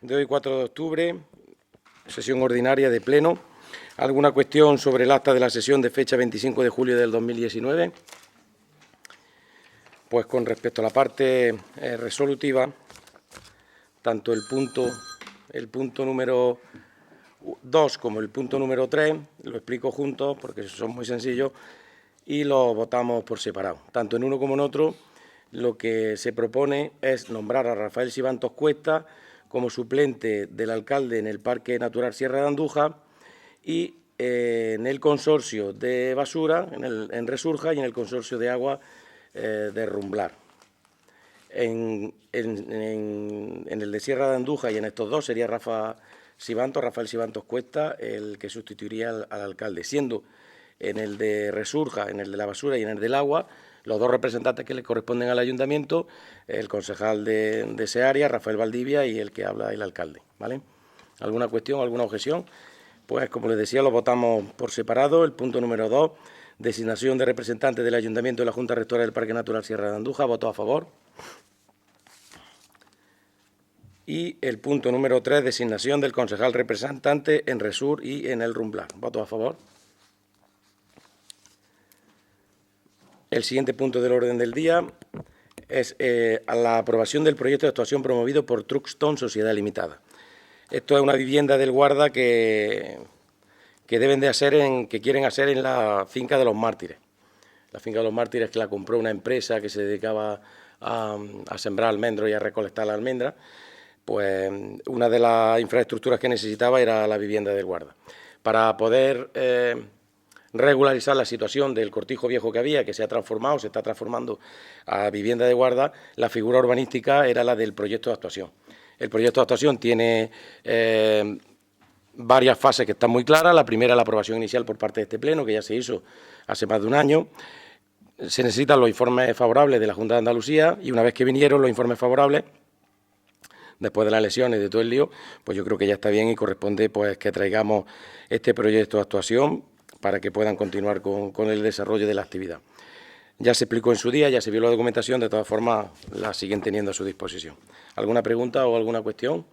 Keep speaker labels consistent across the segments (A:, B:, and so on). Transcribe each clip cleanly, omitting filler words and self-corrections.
A: de hoy, 4 de octubre, sesión ordinaria de Pleno. ¿Alguna cuestión sobre el acta de la sesión de fecha 25 de julio del 2019? Pues con respecto a la parte resolutiva, tanto el punto número 2 como el punto número 3, lo explico juntos porque son muy sencillos y los votamos por separado. Tanto en uno como en otro, lo que se propone es nombrar a Rafael Sibantos Cuesta como suplente del alcalde en el Parque Natural Sierra de Andújar y en el consorcio de basura, en Resurja, y en el consorcio de agua de Rumblar. En el de Sierra de Andújar y en estos dos sería Rafael Sibantos Cuesta, el que sustituiría al alcalde, siendo en el de Resurja, en el de la basura y en el del agua, los dos representantes que le corresponden al ayuntamiento, el concejal de ese área, Rafael Valdivia, y el que habla el alcalde, ¿vale? ¿Alguna cuestión, alguna objeción? Pues, como les decía, lo votamos por separado. El punto número 2, designación de representantes del ayuntamiento de la Junta Rectora del Parque Natural Sierra de Andújar, voto a favor. Y el punto número 3, designación del concejal representante en Resur y en el Rumblar, voto a favor. El siguiente punto del orden del día es a la aprobación del proyecto de actuación promovido por Truxton Sociedad Limitada. Esto es una vivienda del Guarda que quieren hacer en la finca de los Mártires. La finca de los Mártires, que la compró una empresa que se dedicaba a sembrar almendros y a recolectar la almendra, pues una de las infraestructuras que necesitaba era la vivienda del Guarda. Para poder regularizar la situación del cortijo viejo que había, que se está transformando a vivienda de Guarda, la figura urbanística era la del proyecto de actuación. El proyecto de actuación tiene varias fases que están muy claras. La primera, la aprobación inicial por parte de este Pleno, que ya se hizo hace más de un año. Se necesitan los informes favorables de la Junta de Andalucía y una vez que vinieron los informes favorables, después de las elecciones y de todo el lío, pues yo creo que ya está bien y corresponde pues que traigamos este proyecto de actuación para que puedan continuar con el desarrollo de la actividad. Ya se explicó en su día, ya se vio la documentación, de todas formas la siguen teniendo a su disposición. ¿Alguna pregunta o alguna cuestión?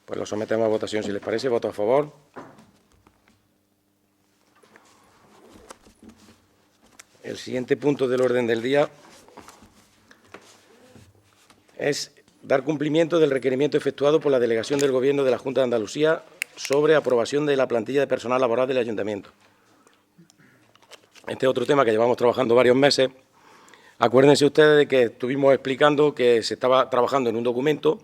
A: Pues lo sometemos a votación si les parece. Voto a favor. El siguiente punto del orden del día es dar cumplimiento del requerimiento efectuado por la Delegación del Gobierno de la Junta de Andalucía sobre aprobación de la plantilla de personal laboral del Ayuntamiento. Este es otro tema que llevamos trabajando varios meses. Acuérdense ustedes de que estuvimos explicando que se estaba trabajando en un documento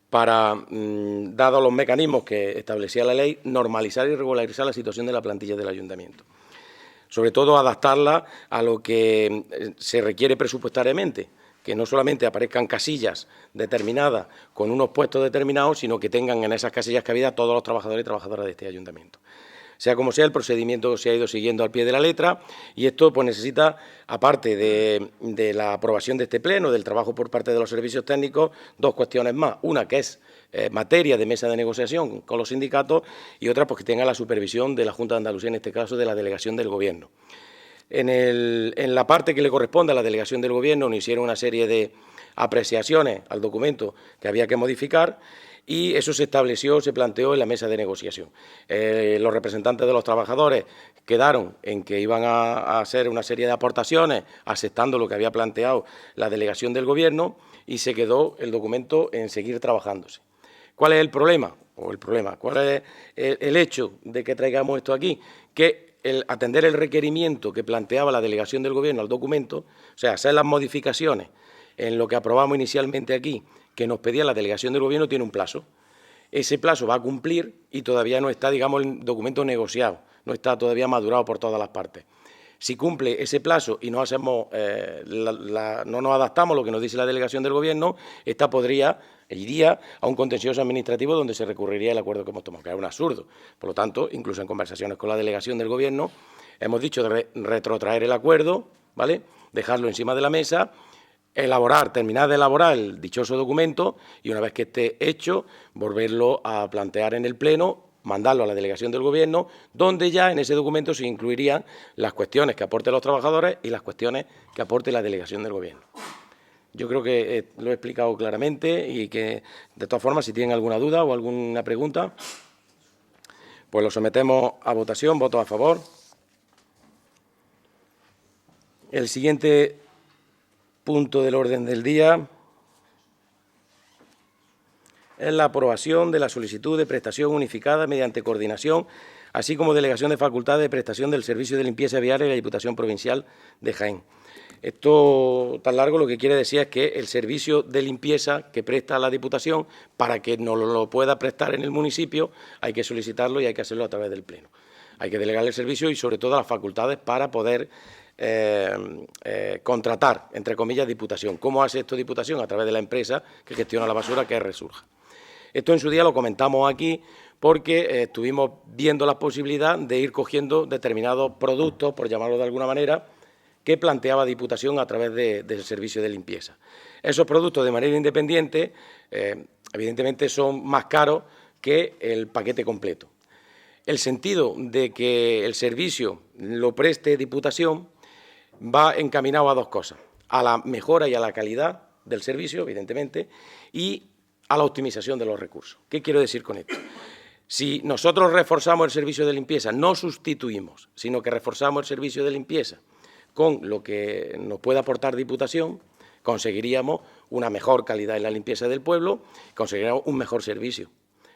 A: para, dados los mecanismos que establecía la ley, normalizar y regularizar la situación de la plantilla del Ayuntamiento. Sobre todo adaptarla a lo que se requiere presupuestariamente, que no solamente aparezcan casillas determinadas con unos puestos determinados, sino que tengan en esas casillas cabida todos los trabajadores y trabajadoras de este ayuntamiento. Sea como sea, el procedimiento se ha ido siguiendo al pie de la letra y esto pues necesita, aparte de la aprobación de este Pleno, del trabajo por parte de los servicios técnicos, dos cuestiones más. Una que es materia de mesa de negociación con los sindicatos y otra pues que tenga la supervisión de la Junta de Andalucía, en este caso de la Delegación del Gobierno. En la parte que le corresponde a la Delegación del Gobierno nos hicieron una serie de apreciaciones al documento que había que modificar y eso se planteó en la mesa de negociación. Los representantes de los trabajadores quedaron en que iban a hacer una serie de aportaciones aceptando lo que había planteado la Delegación del Gobierno y se quedó el documento en seguir trabajándose. ¿Cuál es el problema? ¿Cuál es el hecho de que traigamos esto aquí? Que atender el requerimiento que planteaba la Delegación del Gobierno al documento, o sea, hacer las modificaciones en lo que aprobamos inicialmente aquí, que nos pedía la Delegación del Gobierno, tiene un plazo. Ese plazo va a cumplir y todavía no está, digamos, el documento negociado, no está todavía madurado por todas las partes. Si cumple ese plazo y no hacemos, no nos adaptamos a lo que nos dice la Delegación del Gobierno, esta iría a un contencioso administrativo donde se recurriría el acuerdo que hemos tomado, que es un absurdo. Por lo tanto, incluso en conversaciones con la Delegación del Gobierno, hemos dicho de retrotraer el acuerdo, ¿vale?, dejarlo encima de la mesa, terminar de elaborar el dichoso documento y una vez que esté hecho, volverlo a plantear en el Pleno, mandarlo a la Delegación del Gobierno, donde ya en ese documento se incluirían las cuestiones que aporten los trabajadores y las cuestiones que aporte la Delegación del Gobierno. Yo creo que lo he explicado claramente y que, de todas formas, si tienen alguna duda o alguna pregunta, pues lo sometemos a votación. Votos a favor. El siguiente punto del orden del día es la aprobación de la solicitud de prestación unificada mediante coordinación, así como delegación de facultades de prestación del servicio de limpieza viaria de la Diputación Provincial de Jaén. Esto tan largo lo que quiere decir es que el servicio de limpieza que presta la Diputación, para que nos lo pueda prestar en el municipio, hay que solicitarlo y hay que hacerlo a través del Pleno. Hay que delegar el servicio y, sobre todo, las facultades para poder contratar, entre comillas, Diputación. ¿Cómo hace esto Diputación? A través de la empresa que gestiona la basura, que es Resurja. Esto en su día lo comentamos aquí porque estuvimos viendo la posibilidad de ir cogiendo determinados productos, por llamarlo de alguna manera, que planteaba Diputación a través del servicio de limpieza. Esos productos, de manera independiente, evidentemente son más caros que el paquete completo. El sentido de que el servicio lo preste Diputación va encaminado a dos cosas: a la mejora y a la calidad del servicio, evidentemente, y a la optimización de los recursos. ¿Qué quiero decir con esto? Si nosotros reforzamos el servicio de limpieza, no sustituimos, sino que reforzamos el servicio de limpieza con lo que nos puede aportar Diputación, conseguiríamos una mejor calidad en la limpieza del pueblo, conseguiríamos un mejor servicio,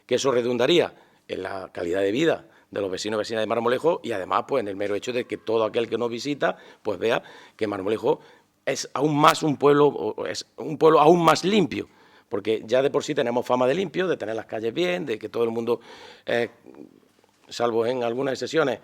A: que eso redundaría en la calidad de vida de los vecinos y vecinas de Marmolejo y, además, pues en el mero hecho de que todo aquel que nos visita pues vea que Marmolejo es aún más un pueblo aún más limpio, porque ya de por sí tenemos fama de limpio, de tener las calles bien, de que todo el mundo, salvo en algunas excepciones,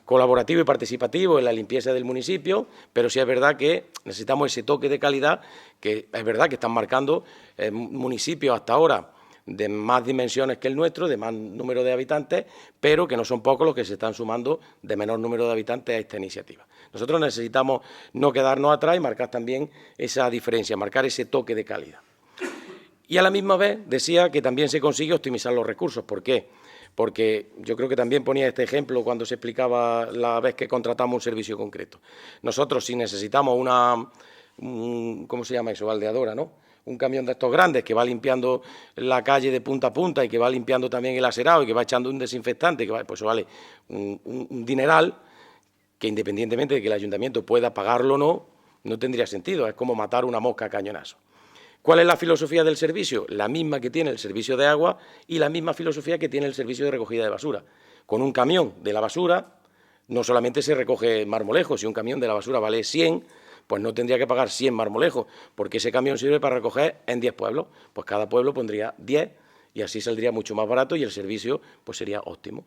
A: colaborativo y participativo en la limpieza del municipio, pero sí es verdad que necesitamos ese toque de calidad, que es verdad que están marcando municipios hasta ahora de más dimensiones que el nuestro, de más número de habitantes, pero que no son pocos los que se están sumando de menor número de habitantes a esta iniciativa. Nosotros necesitamos no quedarnos atrás y marcar también esa diferencia, marcar ese toque de calidad. Y a la misma vez decía que también se consigue optimizar los recursos. ¿Por qué? Porque yo creo que también ponía este ejemplo cuando se explicaba la vez que contratamos un servicio concreto. Nosotros, si necesitamos ¿cómo se llama eso? Baldeadora, ¿no? Un camión de estos grandes que va limpiando la calle de punta a punta y que va limpiando también el aserado y que va echando un desinfectante, pues eso vale un dineral, que independientemente de que el ayuntamiento pueda pagarlo o no, no tendría sentido. Es como matar una mosca a cañonazo. ¿Cuál es la filosofía del servicio? La misma que tiene el servicio de agua y la misma filosofía que tiene el servicio de recogida de basura. Con un camión de la basura no solamente se recoge Marmolejo. Si un camión de la basura vale 100, pues no tendría que pagar 100 Marmolejos, porque ese camión sirve para recoger en 10 pueblos. Pues cada pueblo pondría 10 y así saldría mucho más barato y el servicio pues sería óptimo.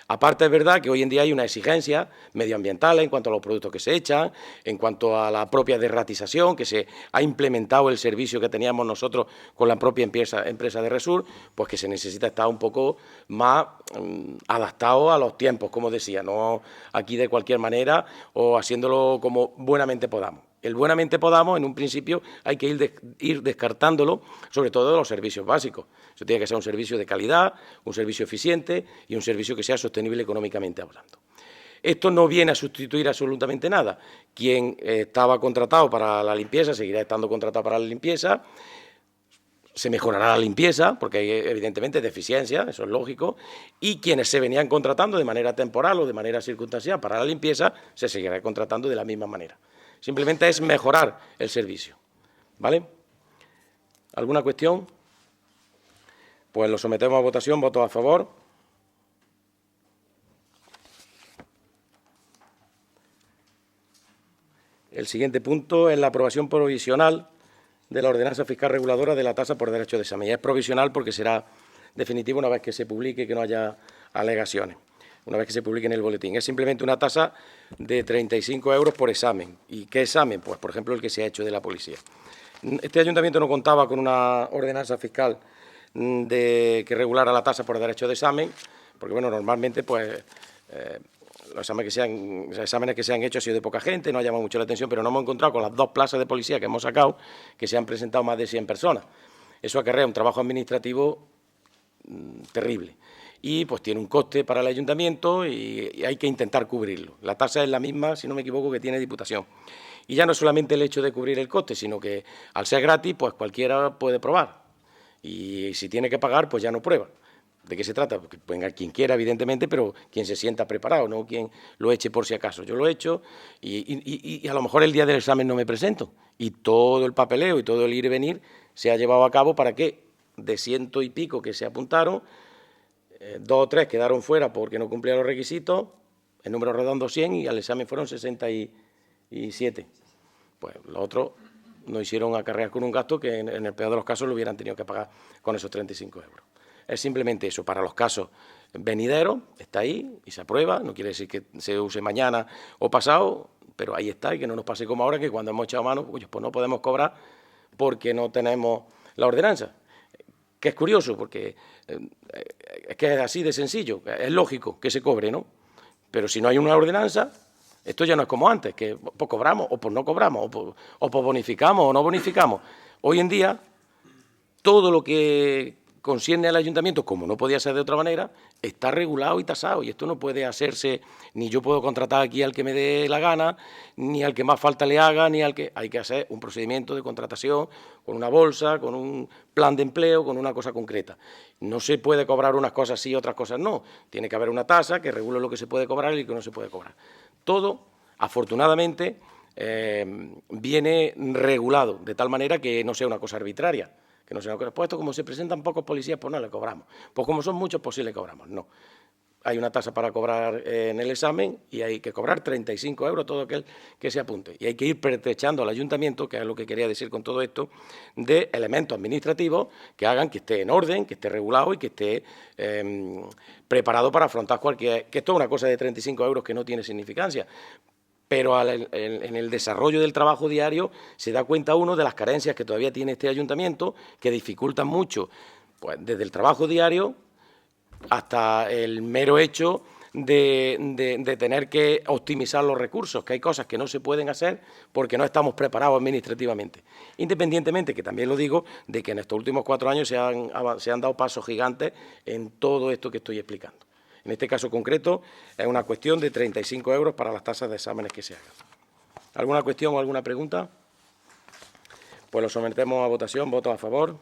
A: Aparte, es verdad que hoy en día hay una exigencia medioambiental en cuanto a los productos que se echan, en cuanto a la propia derratización, que se ha implementado el servicio que teníamos nosotros con la propia empresa de Resur, pues que se necesita estar un poco más adaptado a los tiempos, como decía, no aquí de cualquier manera o haciéndolo como buenamente podamos. El buenamente podamos, en un principio, hay que ir descartándolo, sobre todo de los servicios básicos. Eso tiene que ser un servicio de calidad, un servicio eficiente y un servicio que sea sostenible económicamente hablando. Esto no viene a sustituir absolutamente nada. Quien estaba contratado para la limpieza seguirá estando contratado para la limpieza. Se mejorará la limpieza, porque hay evidentemente deficiencia, eso es lógico, y quienes se venían contratando de manera temporal o de manera circunstancial para la limpieza, se seguirá contratando de la misma manera. Simplemente es mejorar el servicio, ¿vale? ¿Alguna cuestión? Pues lo sometemos a votación. ¿Votos a favor? El siguiente punto es la aprobación provisional de la ordenanza fiscal reguladora de la tasa por derecho de examen. Es provisional porque será definitivo una vez que se publique y que no haya alegaciones, una vez que se publique en el boletín. Es simplemente una tasa de 35 euros por examen. ¿Y qué examen? Pues, por ejemplo, el que se ha hecho de la policía. Este ayuntamiento no contaba con una ordenanza fiscal que regulara la tasa por derecho de examen, porque, bueno, normalmente, pues, los exámenes que se han hecho han sido de poca gente, no ha llamado mucho la atención, pero no hemos encontrado con las 2 plazas de policía que hemos sacado, que se han presentado más de 100 personas. Eso acarrea un trabajo administrativo terrible. Y pues tiene un coste para el ayuntamiento y hay que intentar cubrirlo. La tasa es la misma, si no me equivoco, que tiene Diputación. Y ya no solamente el hecho de cubrir el coste, sino que al ser gratis, pues cualquiera puede probar. Y si tiene que pagar, pues ya no prueba. ¿De qué se trata? Porque venga quien quiera, evidentemente, pero quien se sienta preparado, no quien lo eche por si acaso. Yo lo he hecho y a lo mejor el día del examen no me presento. Y todo el papeleo y todo el ir y venir se ha llevado a cabo para que de 100 y pico que se apuntaron, 2 o 3 quedaron fuera porque no cumplían los requisitos, el número redondo 100 y al examen fueron 67. Pues los otros no hicieron acarrear con un gasto que en el peor de los casos lo hubieran tenido que pagar con esos 35 euros. Es simplemente eso, para los casos venideros, está ahí y se aprueba, no quiere decir que se use mañana o pasado, pero ahí está y que no nos pase como ahora, que cuando hemos echado mano, pues no podemos cobrar porque no tenemos la ordenanza. Que es curioso, porque es que es así de sencillo, es lógico que se cobre, ¿no? Pero si no hay una ordenanza, esto ya no es como antes, que pues cobramos o pues no cobramos, o pues bonificamos o no bonificamos. Hoy en día, todo lo que concierne al ayuntamiento, como no podía ser de otra manera, está regulado y tasado, y esto no puede hacerse, ni yo puedo contratar aquí al que me dé la gana, ni al que más falta le haga, ni al que... Hay que hacer un procedimiento de contratación con una bolsa, con un plan de empleo, con una cosa concreta. No se puede cobrar unas cosas sí y otras cosas no. Tiene que haber una tasa que regule lo que se puede cobrar y lo que no se puede cobrar. Todo, afortunadamente, viene regulado, de tal manera que no sea una cosa arbitraria. Que no se nos ha puesto, como se presentan pocos policías, pues no le cobramos. Pues como son muchos, pues sí le cobramos. No. Hay una tasa para cobrar en el examen y hay que cobrar 35 euros todo aquel que se apunte. Y hay que ir pertrechando al ayuntamiento, que es lo que quería decir con todo esto, de elementos administrativos que hagan que esté en orden, que esté regulado y que esté preparado para afrontar cualquier... Que esto es una cosa de 35 euros que no tiene significancia. Pero en el desarrollo del trabajo diario se da cuenta uno de las carencias que todavía tiene este ayuntamiento, que dificultan mucho, pues desde el trabajo diario hasta el mero hecho de tener que optimizar los recursos, que hay cosas que no se pueden hacer porque no estamos preparados administrativamente. Independientemente, que también lo digo, de que en estos últimos 4 años se han dado pasos gigantes en todo esto que estoy explicando. En este caso concreto es una cuestión de 35 euros para las tasas de exámenes que se hagan. ¿Alguna cuestión o alguna pregunta? Pues lo sometemos a votación. ¿Votos a favor?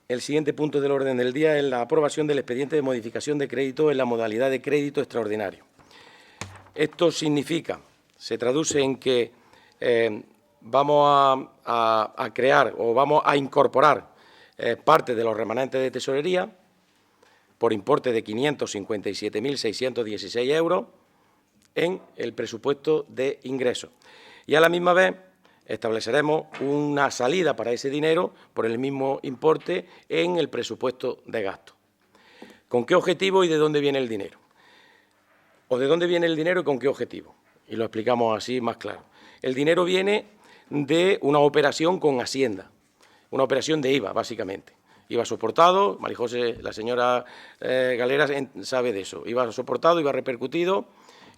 A: El siguiente punto del orden del día es la aprobación del expediente de modificación de crédito en la modalidad de crédito extraordinario. Esto significa, se traduce en que vamos a crear o vamos a incorporar parte de los remanentes de tesorería por importe de 557.616 euros en el presupuesto de ingresos. Y a la misma vez estableceremos una salida para ese dinero por el mismo importe en el presupuesto de gasto. ¿Con qué objetivo y de dónde viene el dinero? ¿O de dónde viene el dinero y con qué objetivo? Y lo explicamos así más claro. El dinero viene de una operación con Hacienda. Una operación de IVA, básicamente. IVA soportado, Marijose, la señora Galera sabe de eso. IVA soportado, IVA repercutido,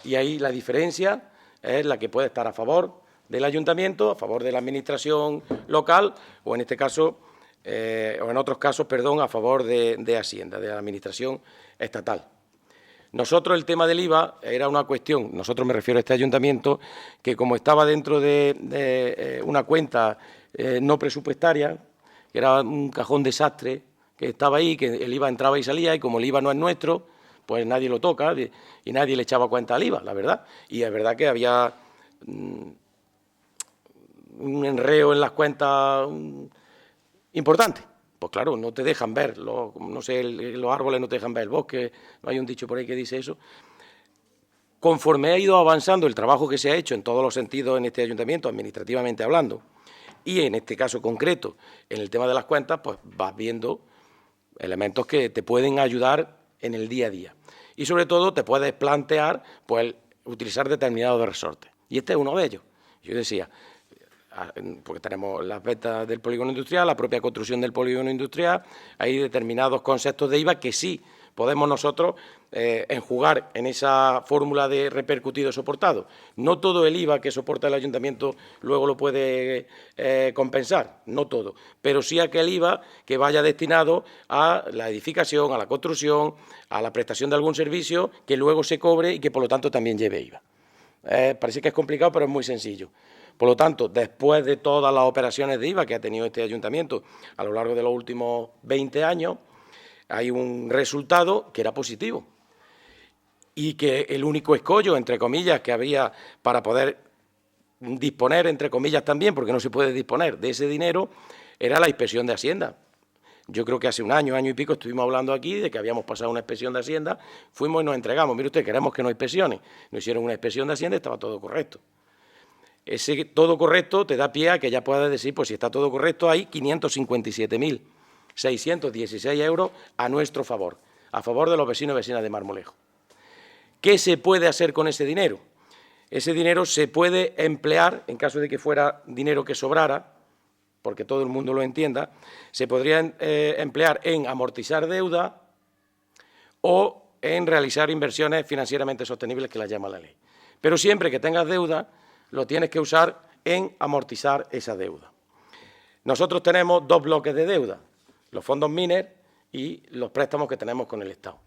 A: y ahí la diferencia es la que puede estar a favor del ayuntamiento, a favor de la administración local, o en este caso, o en otros casos, perdón, a favor de Hacienda, de la administración estatal. Nosotros el tema del IVA era una cuestión, nosotros me refiero a este ayuntamiento, que como estaba dentro de una cuenta no presupuestaria, que era un cajón desastre, que estaba ahí, que el IVA entraba y salía, y como el IVA no es nuestro, pues nadie lo toca y nadie le echaba cuenta al IVA, la verdad. Y es verdad que había un enreo en las cuentas importante. Pues claro, no te dejan ver, no sé, los árboles no te dejan ver el bosque, no hay un dicho por ahí que dice eso. Conforme ha ido avanzando el trabajo que se ha hecho en todos los sentidos en este ayuntamiento, administrativamente hablando, y en este caso concreto, en el tema de las cuentas, pues vas viendo elementos que te pueden ayudar en el día a día. Y sobre todo te puedes plantear, pues, utilizar determinados resortes. Y este es uno de ellos. Yo decía, porque tenemos las ventas del polígono industrial, la propia construcción del polígono industrial, hay determinados conceptos de IVA que sí podemos nosotros enjugar en esa fórmula de repercutido soportado. No todo el IVA que soporta el ayuntamiento luego lo puede compensar, no todo, pero sí aquel IVA que vaya destinado a la edificación, a la construcción, a la prestación de algún servicio que luego se cobre y que por lo tanto también lleve IVA. Parece que es complicado, pero es muy sencillo. Por lo tanto, después de todas las operaciones de IVA que ha tenido este ayuntamiento a lo largo de los últimos 20 años, hay un resultado que era positivo y que el único escollo, entre comillas, que había para poder disponer, entre comillas también, porque no se puede disponer de ese dinero, era la inspección de Hacienda. Yo creo que hace un año y pico estuvimos hablando aquí de que habíamos pasado una inspección de Hacienda, fuimos y nos entregamos. Mire usted, queremos que nos inspeccionen. Nos hicieron una inspección de Hacienda y estaba todo correcto. Ese todo correcto te da pie a que ya puedas decir, pues si está todo correcto, hay 557.616 euros a nuestro favor, a favor de los vecinos y vecinas de Marmolejo. ¿Qué se puede hacer con ese dinero? Ese dinero se puede emplear, en caso de que fuera dinero que sobrara, porque todo el mundo lo entienda, se podría emplear en amortizar deuda o en realizar inversiones financieramente sostenibles, que las llama la ley. Pero siempre que tengas deuda, lo tienes que usar en amortizar esa deuda. Nosotros tenemos dos bloques de deuda, los fondos MINER y los préstamos que tenemos con el Estado,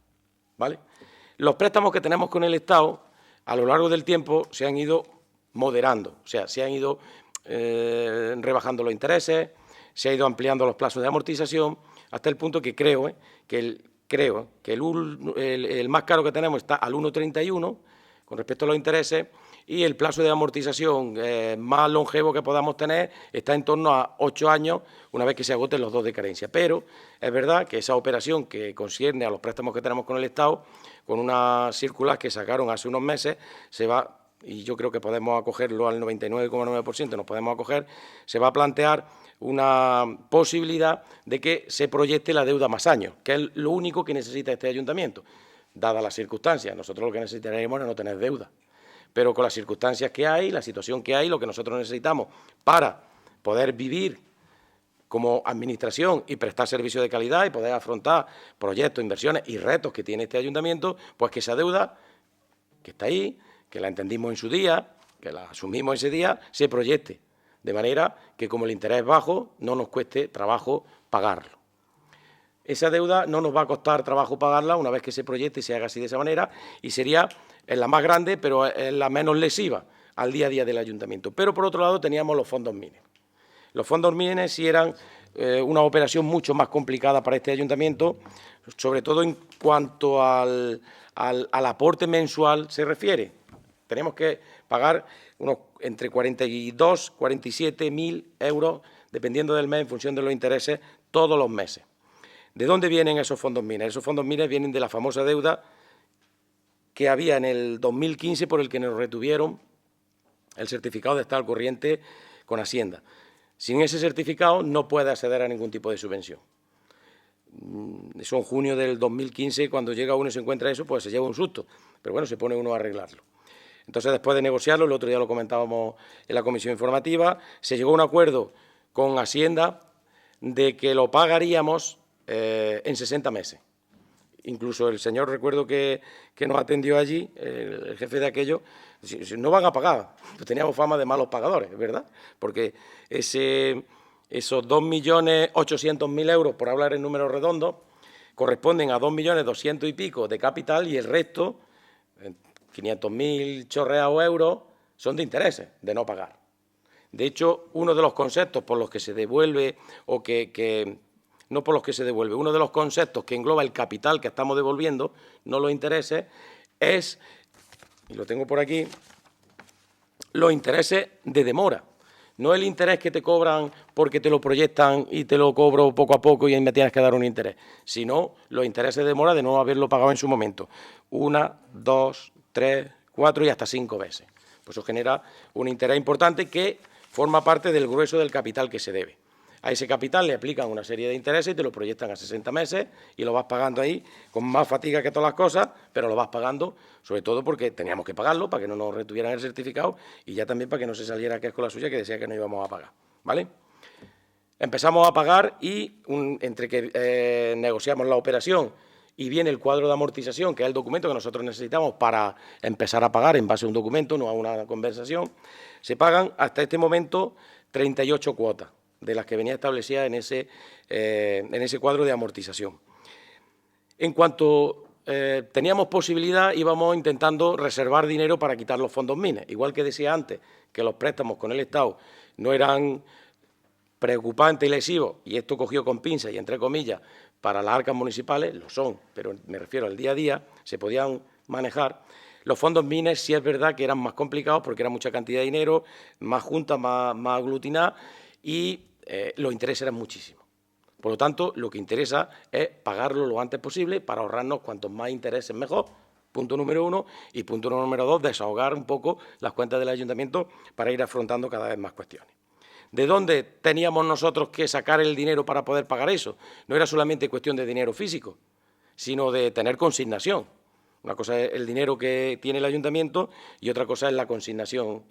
A: ¿vale? Los préstamos que tenemos con el Estado, a lo largo del tiempo, se han ido moderando, o sea, se han ido rebajando los intereses, se ha ido ampliando los plazos de amortización, hasta el punto que creo que el más caro que tenemos está al 1,31 con respecto a los intereses, y el plazo de amortización más longevo que podamos tener está en torno a 8 años, una vez que se agoten los 2 de carencia. Pero es verdad que esa operación que concierne a los préstamos que tenemos con el Estado, con una circular que sacaron hace unos meses, se va, y yo creo que podemos acogerlo al 99,9%, nos podemos acoger, se va a plantear una posibilidad de que se proyecte la deuda más años, que es lo único que necesita este ayuntamiento, dadas las circunstancias. Nosotros lo que necesitaremos es no tener deuda, pero con las circunstancias que hay, la situación que hay, lo que nosotros necesitamos para poder vivir como administración y prestar servicios de calidad y poder afrontar proyectos, inversiones y retos que tiene este ayuntamiento, pues que esa deuda que está ahí, que la entendimos en su día, que la asumimos ese día, se proyecte, de manera que como el interés es bajo, no nos cueste trabajo pagarlo. Esa deuda no nos va a costar trabajo pagarla una vez que se proyecte y se haga así de esa manera, y sería la más grande, pero es la menos lesiva al día a día del ayuntamiento. Pero, por otro lado, teníamos los fondos MINER. Los fondos MINER sí eran una operación mucho más complicada para este ayuntamiento, sobre todo en cuanto al aporte mensual se refiere. Tenemos que pagar entre 42 y 47.000 euros, dependiendo del mes, en función de los intereses, todos los meses. ¿De dónde vienen esos fondos MINER? Esos fondos MINER vienen de la famosa deuda que había en el 2015 por el que nos retuvieron el certificado de estar al corriente con Hacienda. Sin ese certificado no puede acceder a ningún tipo de subvención. Eso en junio del 2015, cuando llega uno y se encuentra eso, pues se lleva un susto. Pero bueno, se pone uno a arreglarlo. Entonces, después de negociarlo, el otro día lo comentábamos en la comisión informativa, se llegó a un acuerdo con Hacienda de que lo pagaríamos en 60 meses. Incluso el señor, recuerdo que nos atendió allí, el jefe de aquello, no van a pagar. Pues teníamos fama de malos pagadores, ¿verdad? Porque esos 2.800.000 euros, por hablar en números redondos, corresponden a 2.200.000 y pico de capital, y el resto, 500.000 chorreados euros, son de intereses, de no pagar. De hecho, uno de los conceptos por los que se devuelve, o no por los que se devuelve, uno de los conceptos que engloba el capital que estamos devolviendo, no los intereses, es, y lo tengo por aquí, los intereses de demora. No el interés que te cobran porque te lo proyectan y te lo cobro poco a poco y me tienes que dar un interés, sino los intereses de demora de no haberlo pagado en su momento. 1, 2, 3, 4 y hasta 5 veces. Pues eso genera un interés importante que forma parte del grueso del capital que se debe. A ese capital le aplican una serie de intereses y te lo proyectan a 60 meses y lo vas pagando ahí con más fatiga que todas las cosas, pero lo vas pagando, sobre todo porque teníamos que pagarlo para que no nos retuvieran el certificado y ya también para que no se saliera que es con la suya que decía que no íbamos a pagar, ¿vale? Empezamos a pagar y entre que negociamos la operación y viene el cuadro de amortización, que es el documento que nosotros necesitamos para empezar a pagar en base a un documento, no a una conversación, se pagan hasta este momento 38 cuotas de las que venía establecidas en ese cuadro de amortización. En cuanto teníamos posibilidad, íbamos intentando reservar dinero para quitar los fondos MINES. Igual que decía antes que los préstamos con el Estado no eran preocupantes y lesivos, y esto cogió con pinzas y entre comillas para las arcas municipales, lo son, pero me refiero al día a día, se podían manejar. Los fondos MINES sí es verdad que eran más complicados porque era mucha cantidad de dinero, más juntas, más aglutinadas, y los intereses eran muchísimos. Por lo tanto, lo que interesa es pagarlo lo antes posible para ahorrarnos cuantos más intereses mejor, punto número 1, y punto número 2, desahogar un poco las cuentas del ayuntamiento para ir afrontando cada vez más cuestiones. ¿De dónde teníamos nosotros que sacar el dinero para poder pagar eso? No era solamente cuestión de dinero físico, sino de tener consignación. Una cosa es el dinero que tiene el ayuntamiento y otra cosa es la consignación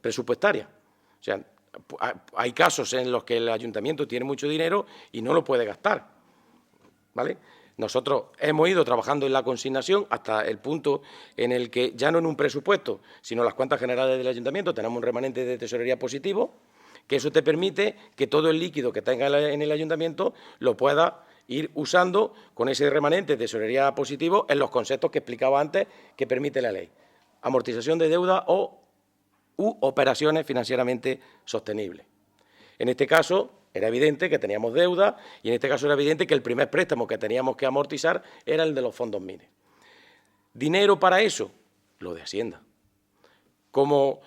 A: presupuestaria. O sea, hay casos en los que el ayuntamiento tiene mucho dinero y no lo puede gastar, ¿vale? Nosotros hemos ido trabajando en la consignación hasta el punto en el que ya no en un presupuesto, sino en las cuentas generales del ayuntamiento tenemos un remanente de tesorería positivo, que eso te permite que todo el líquido que tenga en el ayuntamiento lo pueda ir usando con ese remanente de tesorería positivo en los conceptos que explicaba antes que permite la ley. Amortización de deuda u operaciones financieramente sostenibles. En este caso, era evidente que teníamos deuda y en este caso era evidente que el primer préstamo que teníamos que amortizar era el de los fondos MINES. ¿Dinero para eso? Lo de Hacienda. Como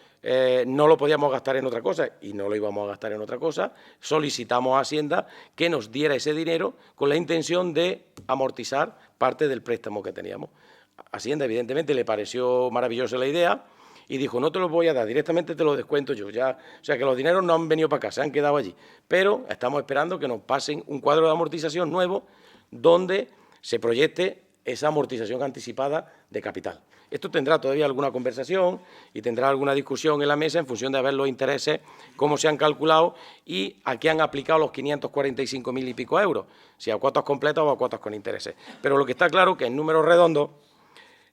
A: no lo podíamos gastar en otra cosa y no lo íbamos a gastar en otra cosa, solicitamos a Hacienda que nos diera ese dinero con la intención de amortizar parte del préstamo que teníamos. A Hacienda, evidentemente, le pareció maravillosa la idea y dijo, no te lo voy a dar, directamente te lo descuento yo. Ya, o sea, que los dineros no han venido para acá, se han quedado allí. Pero estamos esperando que nos pasen un cuadro de amortización nuevo donde se proyecte esa amortización anticipada de capital. Esto tendrá todavía alguna conversación y tendrá alguna discusión en la mesa en función de ver los intereses, cómo se han calculado y a qué han aplicado los 545.000 y pico euros, si a cuotas completas o a cuotas con intereses. Pero lo que está claro es que en números redondos,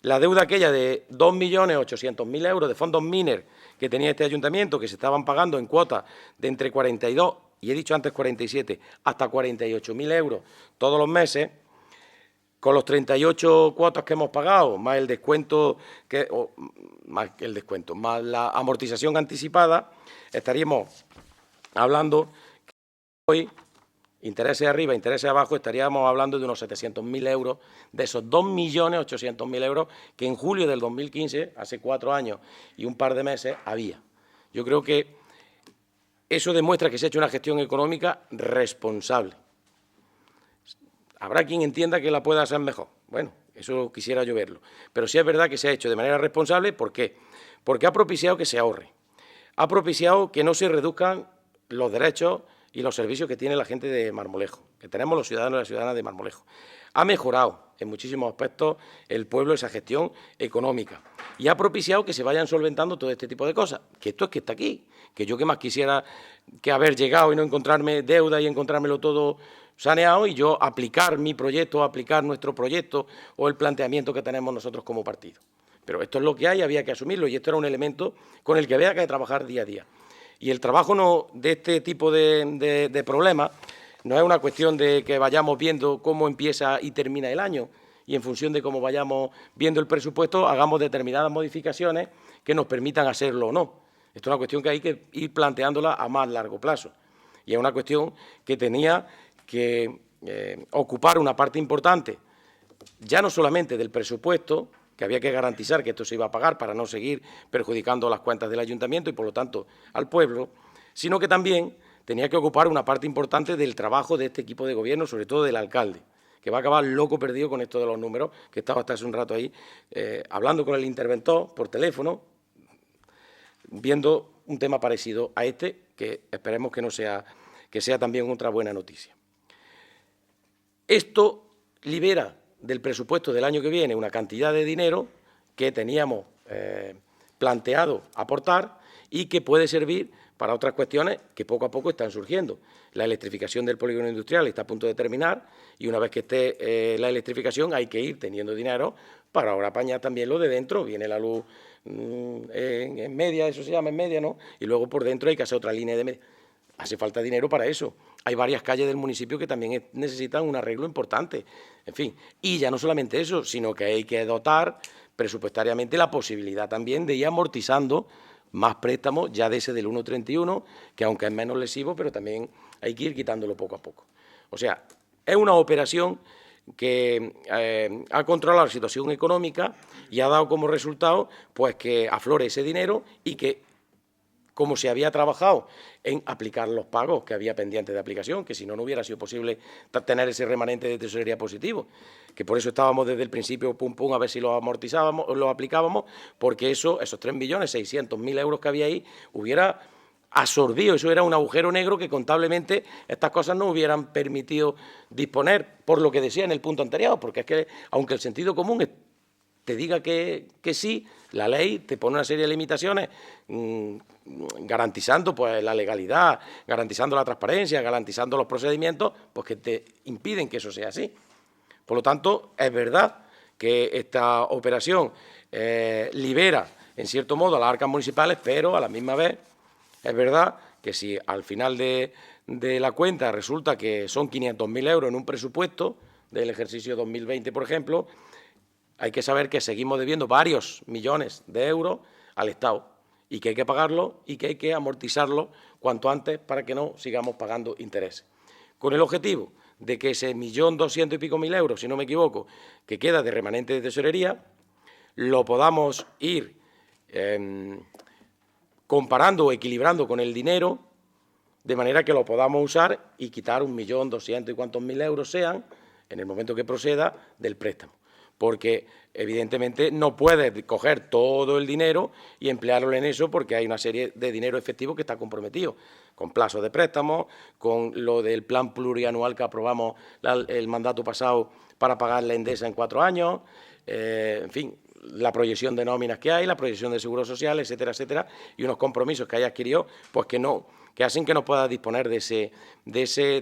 A: la deuda aquella de 2.800.000 euros de fondos MINER que tenía este ayuntamiento, que se estaban pagando en cuotas de entre 42, y he dicho antes 47, hasta 48.000 euros todos los meses, con los 38 cuotas que hemos pagado, más el descuento, más la amortización anticipada, estaríamos hablando que hoy, intereses arriba, intereses abajo, estaríamos hablando de unos 700.000 euros, de esos 2.800.000 euros que en julio del 2015, hace 4 años y un par de meses, había. Yo creo que eso demuestra que se ha hecho una gestión económica responsable. Habrá quien entienda que la pueda hacer mejor. Bueno, eso quisiera yo verlo. Pero sí es verdad que se ha hecho de manera responsable. ¿Por qué? Porque ha propiciado que se ahorre. Ha propiciado que no se reduzcan los derechos y los servicios que tiene la gente de Marmolejo, que tenemos los ciudadanos y las ciudadanas de Marmolejo. Ha mejorado en muchísimos aspectos el pueblo esa gestión económica y ha propiciado que se vayan solventando todo este tipo de cosas. Que esto es que está aquí, que yo que más quisiera que haber llegado y no encontrarme deuda y encontrármelo todo saneado y yo aplicar mi proyecto, aplicar nuestro proyecto o el planteamiento que tenemos nosotros como partido. Pero esto es lo que hay, había que asumirlo y esto era un elemento con el que había que trabajar día a día. Y el trabajo de este tipo de problemas no es una cuestión de que vayamos viendo cómo empieza y termina el año y en función de cómo vayamos viendo el presupuesto hagamos determinadas modificaciones que nos permitan hacerlo o no. Esto es una cuestión que hay que ir planteándola a más largo plazo. Y es una cuestión que tenía que ocupar una parte importante, ya no solamente del presupuesto, que había que garantizar que esto se iba a pagar para no seguir perjudicando las cuentas del ayuntamiento y, por lo tanto, al pueblo, sino que también tenía que ocupar una parte importante del trabajo de este equipo de gobierno, sobre todo del alcalde, que va a acabar loco perdido con esto de los números, que estaba hasta hace un rato ahí, hablando con el interventor por teléfono, viendo un tema parecido a este, que esperemos que sea también otra buena noticia. Esto libera del presupuesto del año que viene una cantidad de dinero que teníamos planteado aportar y que puede servir para otras cuestiones que poco a poco están surgiendo. La electrificación del polígono industrial está a punto de terminar y una vez que esté la electrificación hay que ir teniendo dinero para ahora apañar también lo de dentro. Viene la luz en media, eso se llama en media, ¿no? Y luego por dentro hay que hacer otra línea de media. Hace falta dinero para eso. Hay varias calles del municipio que también necesitan un arreglo importante. En fin, y ya no solamente eso, sino que hay que dotar presupuestariamente la posibilidad también de ir amortizando más préstamos ya de ese del 1,31, que aunque es menos lesivo, pero también hay que ir quitándolo poco a poco. O sea, es una operación que ha controlado la situación económica y ha dado como resultado pues que aflore ese dinero y que, como se había trabajado en aplicar los pagos que había pendientes de aplicación, que si no, no hubiera sido posible tener ese remanente de tesorería positivo, que por eso estábamos desde el principio pum pum a ver si lo amortizábamos, lo aplicábamos, porque esos 3.600.000 euros que había ahí hubiera absorbido, eso era un agujero negro que contablemente estas cosas no hubieran permitido disponer, por lo que decía en el punto anterior, porque es que aunque el sentido común te diga que sí, la ley te pone una serie de limitaciones garantizando pues la legalidad, garantizando la transparencia, garantizando los procedimientos, pues que te impiden que eso sea así. Por lo tanto, es verdad que esta operación libera, en cierto modo, a las arcas municipales, pero a la misma vez es verdad que si al final de la cuenta resulta que son 500.000 euros en un presupuesto del ejercicio 2020, por ejemplo, hay que saber que seguimos debiendo varios millones de euros al Estado y que hay que pagarlo y que hay que amortizarlo cuanto antes para que no sigamos pagando intereses. Con el objetivo de que ese 1.200.000 y pico mil euros, si no me equivoco, que queda de remanente de tesorería, lo podamos ir comparando o equilibrando con el dinero, de manera que lo podamos usar y quitar 1.200.000 y cuantos mil euros sean, en el momento que proceda, del préstamo. Porque, evidentemente, no puedes coger todo el dinero y emplearlo en eso porque hay una serie de dinero efectivo que está comprometido, con plazos de préstamo, con lo del plan plurianual que aprobamos el mandato pasado para pagar la Endesa en 4 años, en fin, la proyección de nóminas que hay, la proyección de seguros sociales, etcétera, etcétera, y unos compromisos que haya adquirido, pues que hacen que no pueda disponer de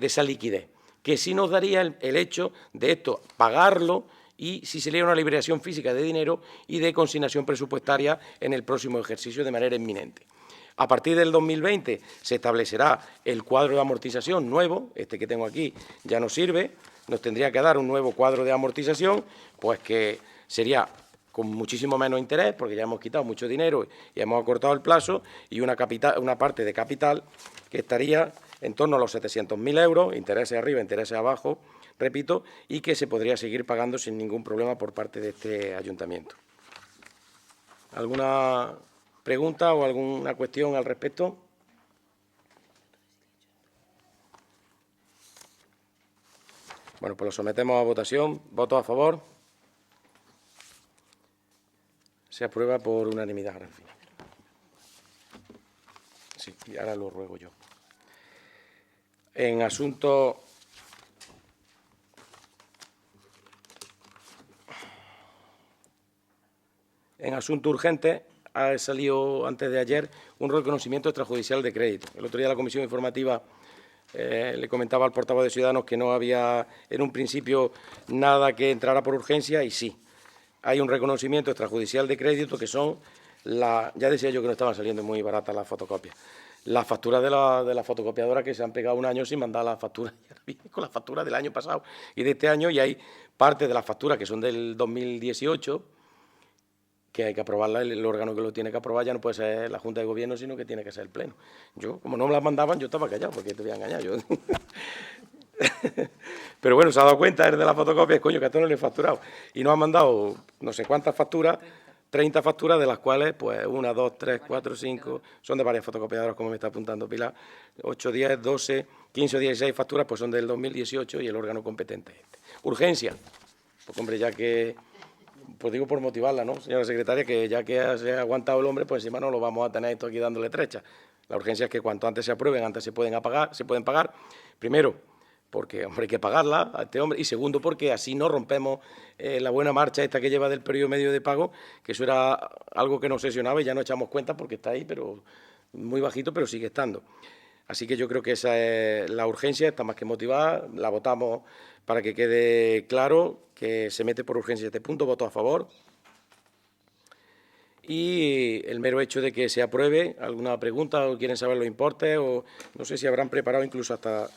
A: esa liquidez, que sí nos daría el hecho de esto, pagarlo, y si se le da una liberación física de dinero y de consignación presupuestaria en el próximo ejercicio de manera inminente. A partir del 2020 se establecerá el cuadro de amortización nuevo, este que tengo aquí ya no sirve, nos tendría que dar un nuevo cuadro de amortización, pues que sería con muchísimo menos interés, porque ya hemos quitado mucho dinero y hemos acortado el plazo, y una parte de capital que estaría en torno a los 700.000 euros, intereses arriba, intereses abajo, repito, y que se podría seguir pagando sin ningún problema por parte de este ayuntamiento. ¿Alguna pregunta o alguna cuestión al respecto? Bueno, pues lo sometemos a votación. ¿Votos a favor? Se aprueba por unanimidad, al final. Sí, y ahora lo ruego yo. En asunto urgente, ha salido antes de ayer un reconocimiento extrajudicial de crédito. El otro día la Comisión Informativa le comentaba al portavoz de Ciudadanos que no había en un principio nada que entrara por urgencia, y sí. Hay un reconocimiento extrajudicial de crédito que son, ya decía yo que no estaban saliendo muy baratas las fotocopias, las facturas de la fotocopiadora que se han pegado un año sin mandar las facturas, y ahora viene con las facturas del año pasado y de este año, y hay parte de las facturas que son del 2018, que hay que aprobarla, el órgano que lo tiene que aprobar ya no puede ser la Junta de Gobierno, sino que tiene que ser el Pleno. Yo, como no me las mandaban, yo estaba callado, porque te voy a engañar yo. Pero bueno, se ha dado cuenta de las fotocopias, coño, que a todos no le he facturado. Y nos han mandado no sé cuántas facturas, 30 facturas, de las cuales, pues, 1, 2, 3, 4, 5, son de varias fotocopiadoras, como me está apuntando Pilar, 8, 10, 12, 15 o 16 facturas, pues son del 2018 y el órgano competente es este. Urgencia. Pues, hombre, ya que, pues digo por motivarla, ¿no, señora secretaria? Que ya que se ha aguantado el hombre, pues encima no lo vamos a tener esto aquí dándole trecha. La urgencia es que cuanto antes se aprueben, antes se pueden pagar. Primero, porque, hombre, hay que pagarla a este hombre, y segundo, porque así no rompemos la buena marcha esta que lleva del periodo medio de pago, que eso era algo que nos sesionaba y ya no echamos cuenta porque está ahí, pero muy bajito, pero sigue estando. Así que yo creo que esa es la urgencia, está más que motivada, la votamos para que quede claro que se mete por urgencia este punto, voto a favor. Y el mero hecho de que se apruebe, alguna pregunta o quieren saber los importes, o no sé si habrán preparado incluso hasta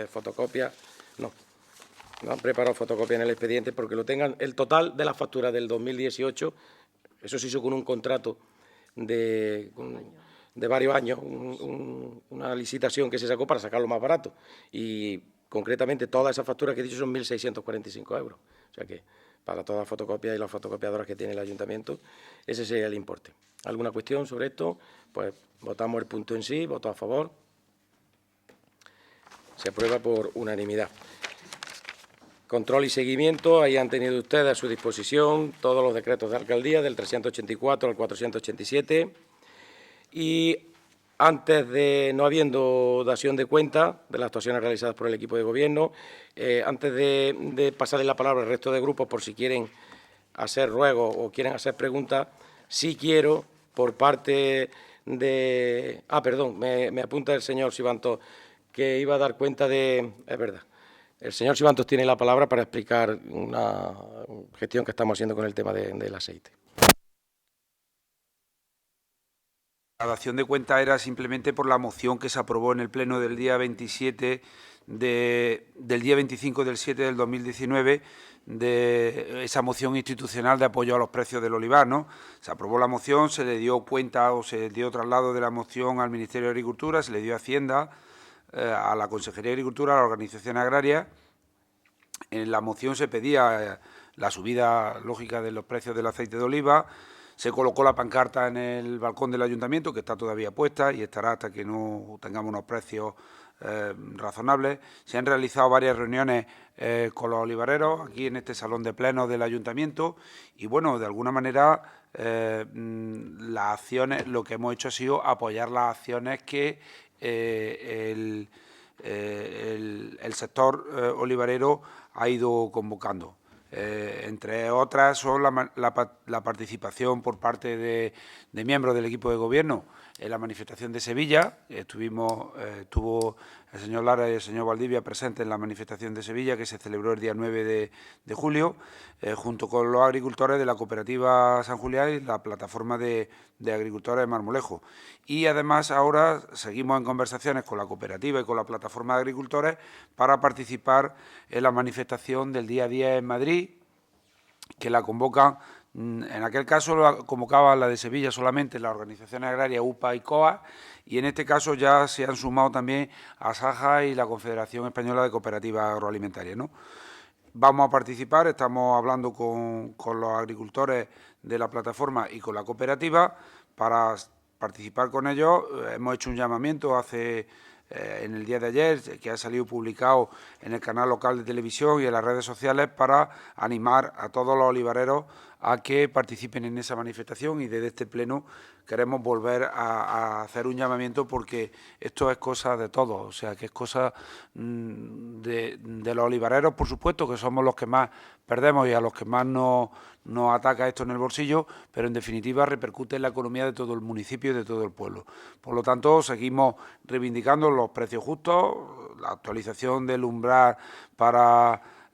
A: fotocopias. No han preparado fotocopias en el expediente porque lo tengan. El total de las facturas del 2018, eso se hizo con un contrato de varios años, una licitación que se sacó para sacarlo más barato. Y concretamente todas esas facturas que he dicho son 1.645 euros. O sea que para todas las fotocopias y las fotocopiadoras que tiene el ayuntamiento, ese sería el importe. ¿Alguna cuestión sobre esto? Pues votamos el punto en sí, voto a favor. Se aprueba por unanimidad. Control y seguimiento, ahí han tenido ustedes a su disposición todos los decretos de alcaldía, del 384 al 487. Y antes de, no habiendo dación de cuenta de las actuaciones realizadas por el equipo de gobierno, antes de pasarle la palabra al resto de grupos por si quieren hacer ruegos o quieren hacer preguntas, sí quiero, por parte de... perdón, me apunta el señor Sibantos que iba a dar cuenta de... Es verdad. El señor Sibantos tiene la palabra para explicar una gestión que estamos haciendo con el tema del aceite.
B: La dación de cuenta era simplemente por la moción que se aprobó en el Pleno del día 27 del día 25 del 7 del 2019, de esa moción institucional de apoyo a los precios del olivar, ¿no? Se aprobó la moción, se le dio cuenta o se dio traslado de la moción al Ministerio de Agricultura, se le dio a Hacienda, a la Consejería de Agricultura, a la Organización Agraria. En la moción se pedía la subida lógica de los precios del aceite de oliva. Se colocó la pancarta en el balcón del ayuntamiento, que está todavía puesta y estará hasta que no tengamos unos precios razonables. Se han realizado varias reuniones con los olivareros aquí en este salón de plenos del ayuntamiento y, bueno, de alguna manera las acciones, lo que hemos hecho ha sido apoyar las acciones que el sector olivarero ha ido convocando. Entre otras son la participación por parte de miembros del equipo de gobierno en la manifestación de Sevilla. Estuvo el señor Lara y el señor Valdivia presentes en la manifestación de Sevilla, que se celebró el día 9 de julio, junto con los agricultores de la cooperativa San Julián y la plataforma de agricultores de Marmolejo. Y además ahora seguimos en conversaciones con la cooperativa y con la plataforma de agricultores para participar en la manifestación del día 10 en Madrid, que la convocan. En aquel caso la convocaba la de Sevilla solamente las organizaciones agrarias UPA y COA, y en este caso ya se han sumado también ASAJA y la Confederación Española de Cooperativas Agroalimentarias, ¿no? Vamos a participar, estamos hablando con los agricultores de la plataforma y con la cooperativa para participar con ellos. Hemos hecho un llamamiento en el día de ayer, que ha salido publicado en el canal local de televisión y en las redes sociales, para animar a todos los olivareros a que participen en esa manifestación, y desde este pleno queremos volver a hacer un llamamiento porque esto es cosa de todos, o sea, que es cosa de los olivareros, por supuesto, que somos los que más perdemos y a los que más nos ataca esto en el bolsillo, pero en definitiva repercute en la economía de todo el municipio y de todo el pueblo. Por lo tanto, seguimos reivindicando los precios justos, la actualización del umbral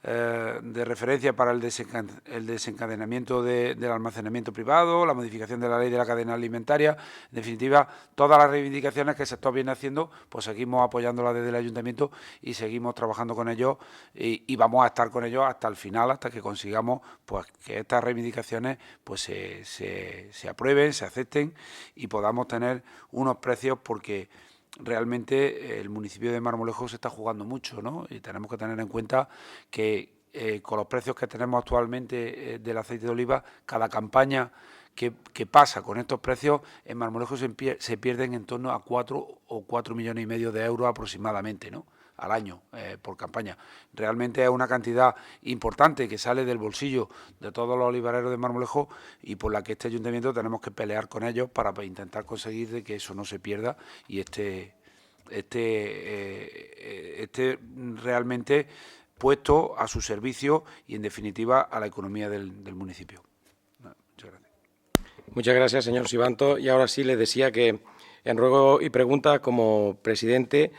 B: de referencia para el desencadenamiento del almacenamiento privado, la modificación de la ley de la cadena alimentaria. En definitiva, todas las reivindicaciones que el sector viene haciendo, pues seguimos apoyándolas desde el ayuntamiento y seguimos trabajando con ellos y vamos a estar con ellos hasta el final, hasta que consigamos pues que estas reivindicaciones pues se aprueben, se acepten y podamos tener unos precios, porque realmente el municipio de Marmolejo se está jugando mucho, ¿no? Y tenemos que tener en cuenta que con los precios que tenemos actualmente del aceite de oliva, cada campaña que pasa con estos precios, en Marmolejo se pierden en torno a 4 o 4,5 millones de euros aproximadamente, ¿no?, al año por campaña. Realmente es una cantidad importante que sale del bolsillo de todos los olivareros de Marmolejo y por la que este ayuntamiento tenemos que pelear con ellos para intentar conseguir de que eso no se pierda y esté realmente puesto a su servicio y, en definitiva, a la economía del municipio. Muchas gracias.
A: Muchas gracias, señor Sibantos. Y ahora sí les decía que En ruego y preguntas, como presidente,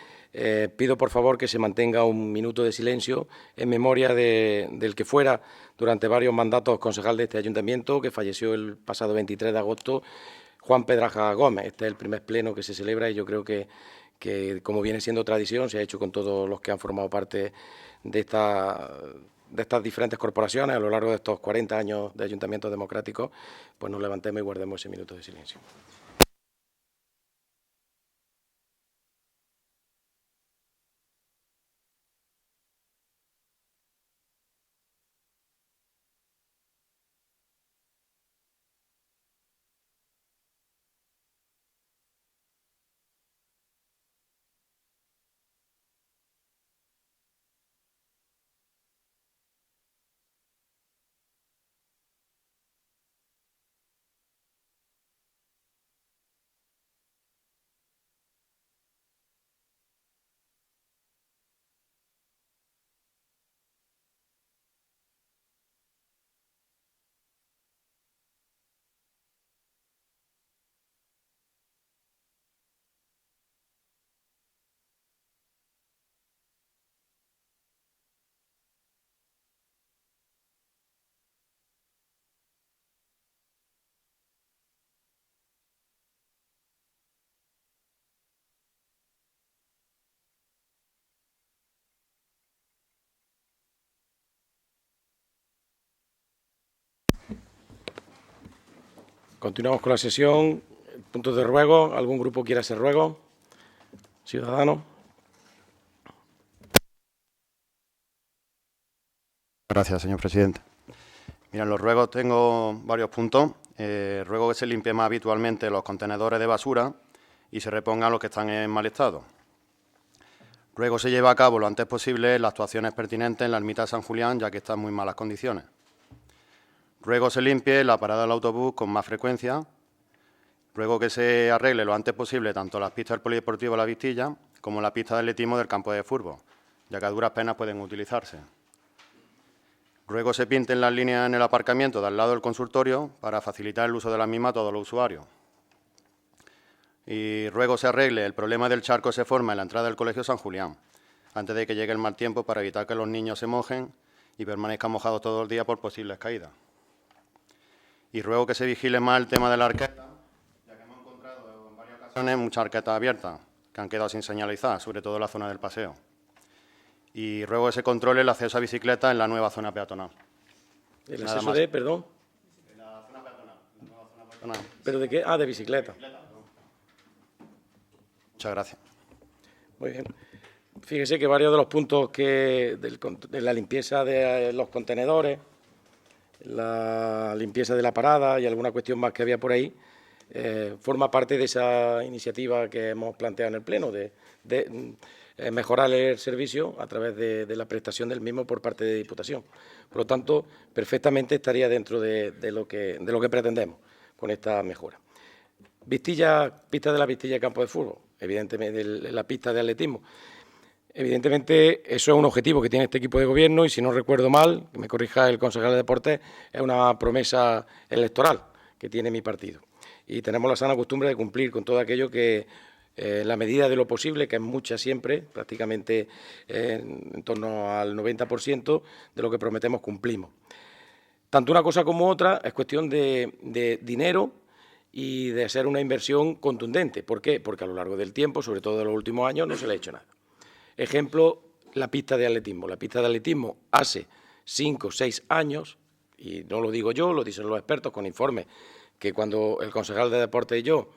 A: pido por favor que se mantenga un minuto de silencio en memoria del que fuera durante varios mandatos concejal de este ayuntamiento, que falleció el pasado 23 de agosto, Juan Pedraja Gómez. Este es el primer pleno que se celebra y yo creo que como viene siendo tradición, se ha hecho con todos los que han formado parte de estas diferentes corporaciones a lo largo de estos 40 años de ayuntamientos democráticos, pues nos levantemos y guardemos ese minuto de silencio. Continuamos con la sesión. Puntos de ruego. ¿Algún grupo quiere hacer ruego? Ciudadanos.
C: Gracias, señor presidente. Mira, en los ruegos tengo varios puntos. Ruego que se limpie más habitualmente los contenedores de basura y se repongan los que están en mal estado. Ruego se lleve a cabo lo antes posible las actuaciones pertinentes en la ermita de San Julián, ya que está en muy malas condiciones. Ruego se limpie la parada del autobús con más frecuencia. Ruego que se arregle lo antes posible tanto las pistas del polideportivo La Vistilla como la pista de atletismo del campo de fútbol, ya que a duras penas pueden utilizarse. Ruego se pinten las líneas en el aparcamiento de al lado del consultorio para facilitar el uso de las mismas a todos los usuarios. Y ruego se arregle el problema del charco que se forma en la entrada del Colegio San Julián, antes de que llegue el mal tiempo, para evitar que los niños se mojen y permanezcan mojados todo el día por posibles caídas. Y ruego que se vigile más el tema de la arqueta, ya que hemos encontrado en varias ocasiones muchas arquetas abiertas que han quedado sin señalizar, sobre todo en la zona del paseo. Y ruego que se controle el acceso a bicicleta en la nueva zona peatonal.
A: ¿El acceso de, perdón?
C: En la zona peatonal, la nueva zona peatonal.
A: ¿Pero de qué? Ah, de bicicleta.
C: Muchas gracias.
A: Muy bien. Fíjese que varios de los puntos de la limpieza de los contenedores, la limpieza de la parada y alguna cuestión más que había por ahí, forma parte de esa iniciativa que hemos planteado en el Pleno de mejorar el servicio a través de la prestación del mismo por parte de Diputación. Por lo tanto, perfectamente estaría dentro de lo que pretendemos con esta mejora. Pista de la Vistilla campo de fútbol, evidentemente la pista de atletismo. Evidentemente, eso es un objetivo que tiene este equipo de gobierno y, si no recuerdo mal, que me corrija el concejal de Deportes, es una promesa electoral que tiene mi partido. Y tenemos la sana costumbre de cumplir con todo aquello que, en la medida de lo posible, que es mucha siempre, prácticamente en torno al 90% de lo que prometemos cumplimos. Tanto una cosa como otra es cuestión de dinero y de hacer una inversión contundente. ¿Por qué? Porque a lo largo del tiempo, sobre todo en los últimos años, no se le ha hecho nada. Ejemplo, la pista de atletismo. La pista de atletismo hace 5 o 6 años, y no lo digo yo, lo dicen los expertos con informes, que cuando el concejal de Deportes y yo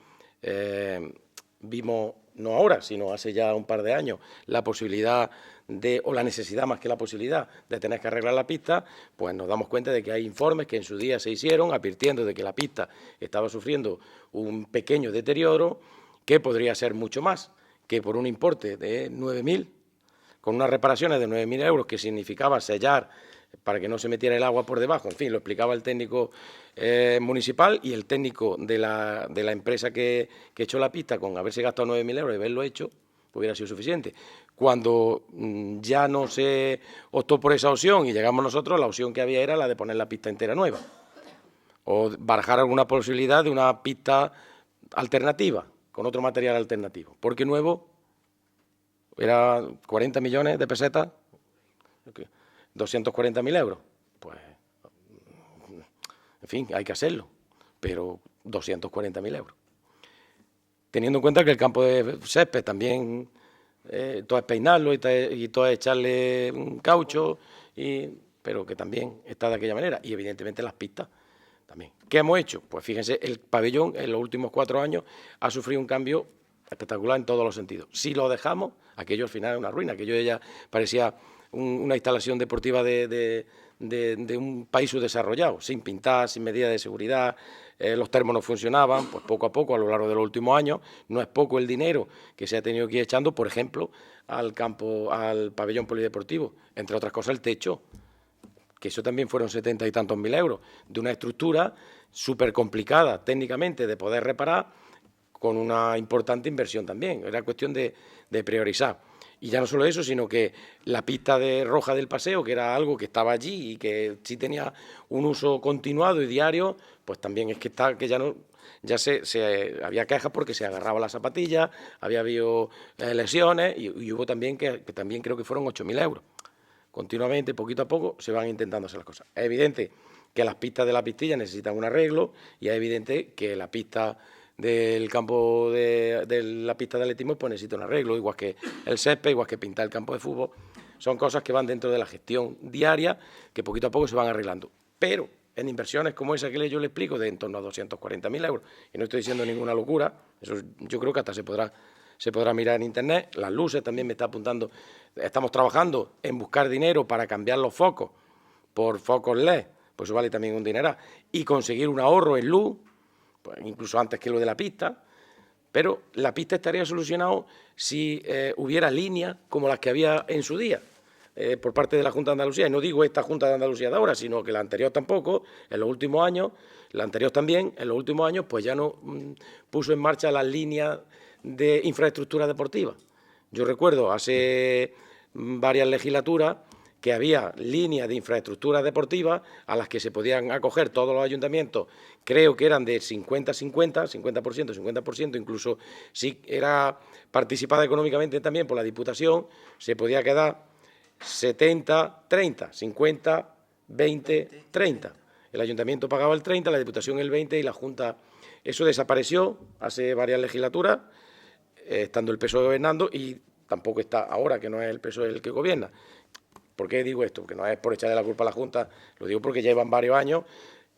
A: vimos, no ahora, sino hace ya un par de años, la posibilidad o la necesidad más que la posibilidad de tener que arreglar la pista, pues nos damos cuenta de que hay informes que en su día se hicieron advirtiendo de que la pista estaba sufriendo un pequeño deterioro que podría ser mucho más, que por un importe de 9.000, con unas reparaciones de 9.000 euros que significaba sellar para que no se metiera el agua por debajo. En fin, lo explicaba el técnico municipal y el técnico de la empresa que echó la pista, con haberse gastado 9.000 euros y haberlo hecho, hubiera sido suficiente. Cuando ya no se optó por esa opción y llegamos nosotros, la opción que había era la de poner la pista entera nueva o barajar alguna posibilidad de una pista alternativa, con otro material alternativo. Porque nuevo era 40 millones de pesetas, 240.000 euros. Pues, en fin, hay que hacerlo, pero 240.000 euros. Teniendo en cuenta que el campo de césped también, todo es peinarlo y todo es echarle un caucho, pero que también está de aquella manera. Y evidentemente las pistas también. ¿Qué hemos hecho? Pues fíjense, el pabellón en los últimos 4 años ha sufrido un cambio espectacular en todos los sentidos. Si lo dejamos, aquello al final es una ruina, aquello ya parecía una instalación deportiva de un país subdesarrollado, sin pintar, sin medidas de seguridad, los termos no funcionaban, pues poco a poco, a lo largo de los últimos años, no es poco el dinero que se ha tenido que ir echando, por ejemplo, al pabellón polideportivo, entre otras cosas el techo, que eso también fueron 70 y tantos mil euros, de una estructura súper complicada técnicamente de poder reparar, con una importante inversión también. Era cuestión de priorizar. Y ya no solo eso, sino que la pista roja del paseo, que era algo que estaba allí y que sí tenía un uso continuado y diario, pues también es que había quejas porque se agarraba la zapatilla, había habido lesiones y hubo también que también creo que fueron 8.000 euros. Continuamente, poquito a poco, se van intentando hacer las cosas. Es evidente que las pistas de la pistilla necesitan un arreglo y es evidente que la pista del campo de la pista de atletismo pues necesita un arreglo, igual que el césped, igual que pintar el campo de fútbol. Son cosas que van dentro de la gestión diaria, que poquito a poco se van arreglando. Pero en inversiones como esa que yo le explico, de en torno a 240.000 euros, y no estoy diciendo ninguna locura, eso yo creo que hasta se podrá mirar en internet. Las luces también me está apuntando. Estamos trabajando en buscar dinero para cambiar los focos por focos LED, pues eso vale también un dineral, y conseguir un ahorro en luz, pues incluso antes que lo de la pista, pero la pista estaría solucionado si hubiera líneas como las que había en su día por parte de la Junta de Andalucía. Y no digo esta Junta de Andalucía de ahora, sino que la anterior tampoco, en los últimos años, la anterior también, en los últimos años, pues ya no puso en marcha las líneas de infraestructura deportiva. Yo recuerdo hace varias legislaturas que había líneas de infraestructura deportiva a las que se podían acoger todos los ayuntamientos, creo que eran de 50-50, 50%, 50%, incluso si era participada económicamente también por la Diputación, se podía quedar 70-30, 50-20-30. El ayuntamiento pagaba el 30, la Diputación el 20 y la Junta. Eso desapareció hace varias legislaturas, estando el PSOE gobernando, y tampoco está ahora, que no es el PSOE el que gobierna. ¿Por qué digo esto? Que no es por echarle la culpa a la Junta, lo digo porque llevan varios años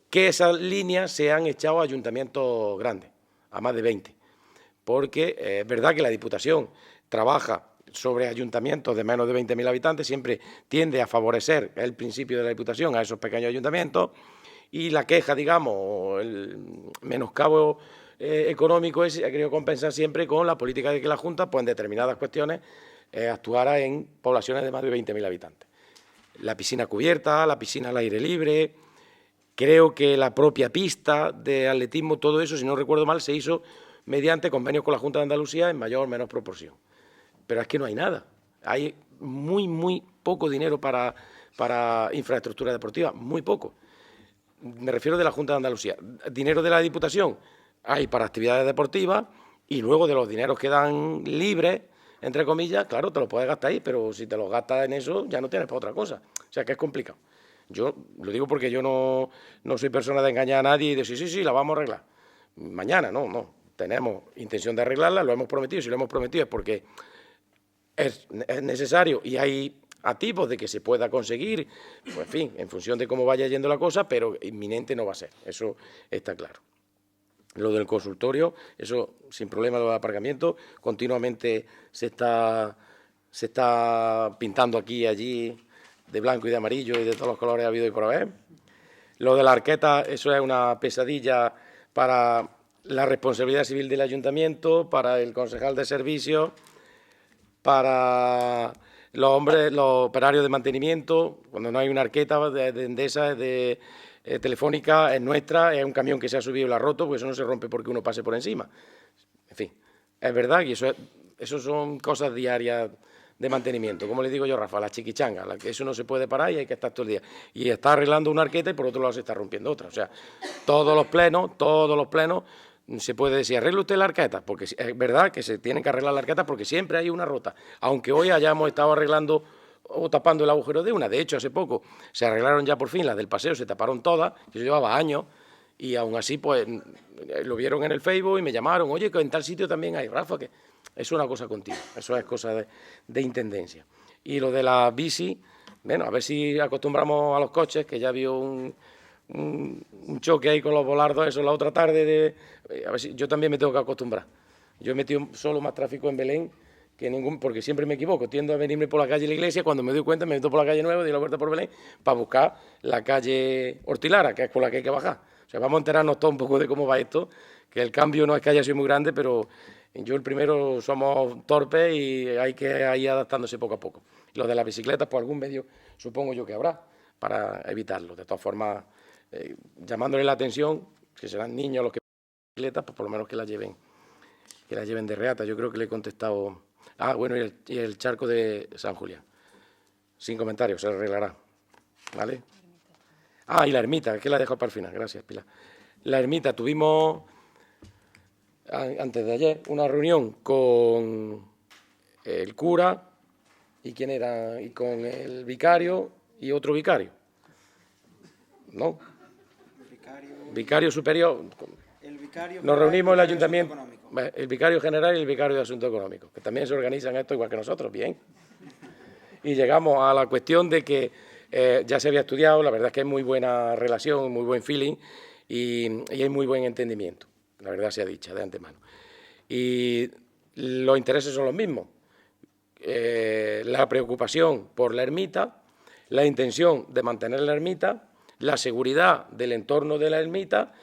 A: que esas líneas se han echado a ayuntamientos grandes, a más de 20. Porque es verdad que la Diputación trabaja sobre ayuntamientos de menos de 20.000 habitantes, siempre tiende a favorecer el principio de la Diputación a esos pequeños ayuntamientos, y la queja, digamos, el menoscabo económico ha querido compensar siempre con la política de que la Junta, pues en determinadas cuestiones, actuara en poblaciones de más de 20.000 habitantes. La piscina cubierta, la piscina al aire libre, creo que la propia pista de atletismo, todo eso, si no recuerdo mal, se hizo mediante convenios con la Junta de Andalucía en mayor o menor proporción. Pero es que no hay nada. Hay muy poco dinero para infraestructura deportiva, muy poco. Me refiero de la Junta de Andalucía. Dinero de la Diputación hay para actividades deportivas y luego de los dineros que dan libres, entre comillas, claro, te lo puedes gastar ahí, pero si te lo gastas en eso ya no tienes para otra cosa. O sea, que es complicado. Yo lo digo porque yo no soy persona de engañar a nadie y decir, sí, la vamos a arreglar. Mañana, no. Tenemos intención de arreglarla, lo hemos prometido. Si lo hemos prometido es porque es necesario y hay atisbos de que se pueda conseguir, pues en fin, en función de cómo vaya yendo la cosa, pero inminente no va a ser. Eso está claro. Lo del consultorio, eso sin problema, lo del aparcamiento, continuamente se está pintando aquí y allí de blanco y de amarillo y de todos los colores habido y por haber. Lo de la arqueta, eso es una pesadilla para la responsabilidad civil del ayuntamiento, para el concejal de servicios, para los operarios de mantenimiento. Cuando no hay una arqueta de Endesa, de Telefónica, es nuestra, es un camión que se ha subido y la ha roto, porque eso no se rompe porque uno pase por encima. En fin, es verdad y eso son cosas diarias de mantenimiento. Como le digo yo, Rafa, la chiquichanga, eso no se puede parar y hay que estar todo el día. Y está arreglando una arqueta y por otro lado se está rompiendo otra. O sea, todos los plenos se puede decir, arregle usted la arqueta, porque es verdad que se tienen que arreglar la arqueta porque siempre hay una rota, aunque hoy hayamos estado arreglando o tapando el agujero de una. De hecho, hace poco se arreglaron ya por fin las del paseo, se taparon todas, que llevaba años, y aún así, pues, lo vieron en el Facebook y me llamaron, oye, que en tal sitio también hay, Rafa, que es una cosa continua, eso es cosa de intendencia. Y lo de la bici, bueno, a ver si acostumbramos a los coches, que ya vio un choque ahí con los volardos, eso la otra tarde, a ver si yo también me tengo que acostumbrar. Yo he metido solo más tráfico en Belén que ningún, porque siempre me equivoco, tiendo a venirme por la calle de la Iglesia, cuando me doy cuenta me meto por la calle Nueva, doy la vuelta por Belén, para buscar la calle Hortilara, que es por la que hay que bajar. O sea, vamos a enterarnos todos un poco de cómo va esto, que el cambio no es que haya sido muy grande, pero yo el primero somos torpes y hay que ir adaptándose poco a poco. Y lo de las bicicletas, pues algún medio supongo yo que habrá para evitarlo. De todas formas, llamándole la atención, que serán niños los que bicicletas, pues por lo menos que la lleven de reata. Yo creo que le he contestado. Ah, bueno, y el charco de San Julián. Sin comentarios, se arreglará. ¿Vale? Ah, y la ermita, que la he dejado para el final. Gracias, Pilar. La ermita, tuvimos antes de ayer una reunión con el cura y quién era, y con el vicario y otro vicario. ¿No? Vicario superior.
D: El vicario
A: Nos reunimos en el ayuntamiento,
D: económico.
A: el vicario general y el vicario de Asuntos Económicos, que también se organizan esto igual que nosotros, bien. Y llegamos a la cuestión de que ya se había estudiado, la verdad es que hay muy buena relación, muy buen feeling y hay muy buen entendimiento, la verdad sea dicha de antemano. Y los intereses son los mismos. La preocupación por la ermita, la intención de mantener la ermita, la seguridad del entorno de la ermita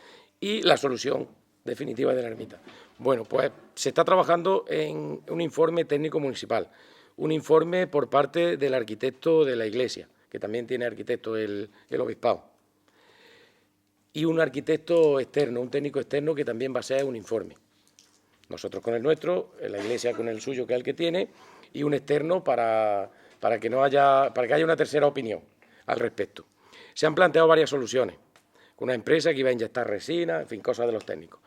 A: y la solución definitiva de la ermita. Bueno, pues se está trabajando en un informe técnico municipal, un informe por parte del arquitecto de la Iglesia, que también tiene arquitecto el obispado, y un arquitecto externo, un técnico externo que también va a ser un informe. Nosotros con el nuestro, la Iglesia con el suyo, que es el que tiene, y un externo para que haya una tercera opinión al respecto. Se han planteado varias soluciones, con una empresa que iba a inyectar resina, en fin, cosas de los técnicos.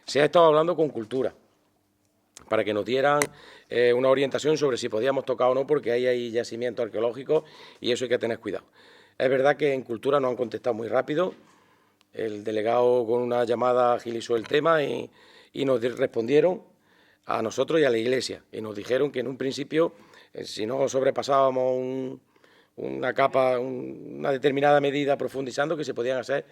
A: Se ha estado hablando con Cultura, para que nos dieran una orientación sobre si podíamos tocar o no, porque ahí hay yacimientos arqueológicos y eso hay que tener cuidado. Es verdad que en Cultura nos han contestado muy rápido, el delegado con una llamada agilizó el tema y nos respondieron a nosotros y a la Iglesia, y nos dijeron que en un principio, si no sobrepasábamos una capa, una determinada medida profundizando, que se podían hacer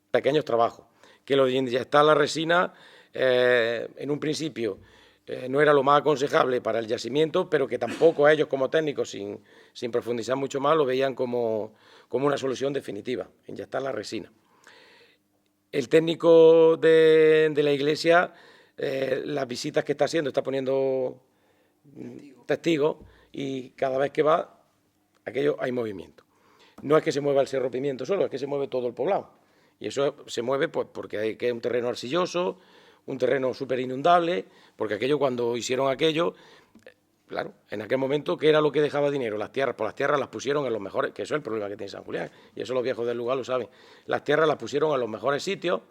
A: pequeños trabajos, que lo de inyectar la resina en un principio no era lo más aconsejable para el yacimiento, pero que tampoco a ellos como técnicos, sin profundizar mucho más, lo veían como una solución definitiva, inyectar la resina. El técnico de la Iglesia, las visitas que está haciendo, está poniendo testigos y cada vez que va, aquello hay movimiento. No es que se mueva el Cerro Pimiento solo, es que se mueve todo el poblado. Y eso se mueve pues, porque hay que un terreno arcilloso, un terreno súper inundable, porque aquello cuando hicieron aquello, claro, en aquel momento, ¿qué era lo que dejaba dinero? Las tierras, pues las tierras las pusieron en los mejores, que eso es el problema que tiene San Julián, y eso los viejos del lugar lo saben. Las tierras las pusieron en los mejores sitios,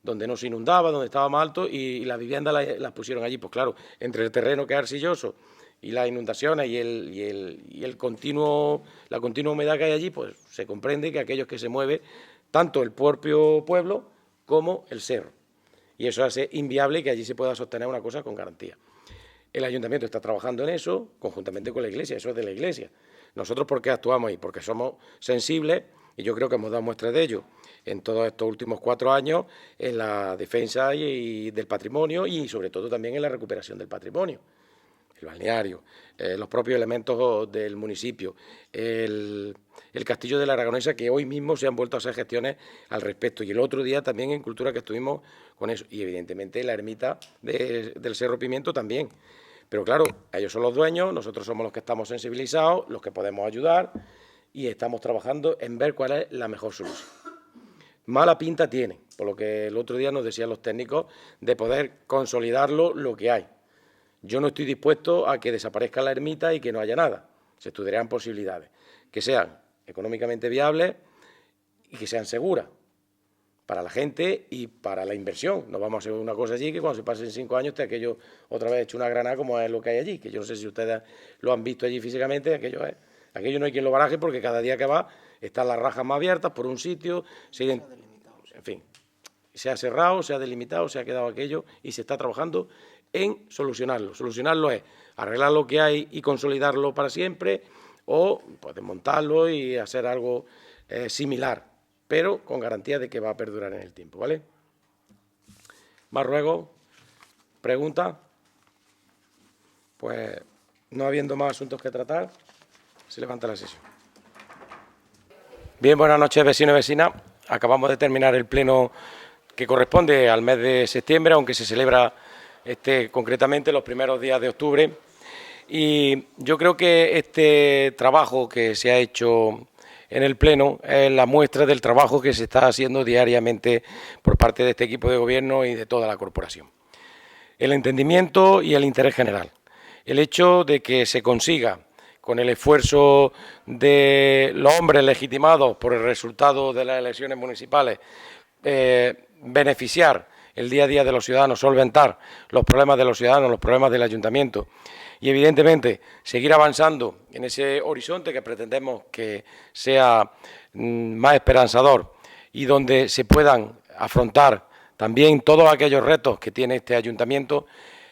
A: donde no se inundaba, donde estaba más alto, y las viviendas las pusieron allí. Pues claro, entre el terreno que es arcilloso y las inundaciones y la continua humedad que hay allí, pues se comprende que aquello es que se mueve tanto el propio pueblo como el cerro. Y eso hace inviable que allí se pueda sostener una cosa con garantía. El ayuntamiento está trabajando en eso, conjuntamente con la Iglesia, eso es de la Iglesia. Nosotros, ¿por qué actuamos ahí? Porque somos sensibles, y yo creo que hemos dado muestras de ello en todos estos últimos 4 años, en la defensa del patrimonio y sobre todo también en la recuperación del patrimonio. El balneario, los propios elementos del municipio, el Castillo de la Aragonesa, que hoy mismo se han vuelto a hacer gestiones al respecto, y el otro día también en Cultura que estuvimos con eso, y evidentemente la ermita del Cerro Pimiento también. Pero claro, ellos son los dueños, nosotros somos los que estamos sensibilizados, los que podemos ayudar, y estamos trabajando en ver cuál es la mejor solución. Mala pinta tiene, por lo que el otro día nos decían los técnicos, de poder consolidarlo lo que hay. Yo no estoy dispuesto a que desaparezca la ermita y que no haya nada. Se estudiarán posibilidades que sean económicamente viables y que sean seguras. para la gente y para la inversión. No vamos a hacer una cosa allí que cuando se pasen 5 años esté aquello otra vez hecho una granada como es lo que hay allí, que yo no sé si ustedes lo han visto allí físicamente, aquello no hay quien lo baraje porque cada día que va están las rajas más abiertas por un sitio, en fin, se ha cerrado, se ha delimitado, se ha quedado aquello y se está trabajando en solucionarlo. Solucionarlo es arreglar lo que hay y consolidarlo para siempre o pues, desmontarlo y hacer algo similar, pero con garantía de que va a perdurar en el tiempo, ¿vale? Más ruegos, preguntas. Pues no habiendo más asuntos que tratar, se levanta la sesión. Bien, buenas noches, vecinos y vecinas. Acabamos de terminar el pleno que corresponde al mes de septiembre, aunque se celebra concretamente los primeros días de octubre. Y yo creo que este trabajo que se ha hecho en el Pleno es la muestra del trabajo que se está haciendo diariamente por parte de este equipo de gobierno y de toda la corporación. El entendimiento y el interés general. El hecho de que se consiga, con el esfuerzo de los hombres legitimados por el resultado de las elecciones municipales, beneficiar el día a día de los ciudadanos, solventar los problemas de los ciudadanos, los problemas del ayuntamiento y, evidentemente, seguir avanzando en ese horizonte que pretendemos que sea más esperanzador y donde se puedan afrontar también todos aquellos retos que tiene este ayuntamiento,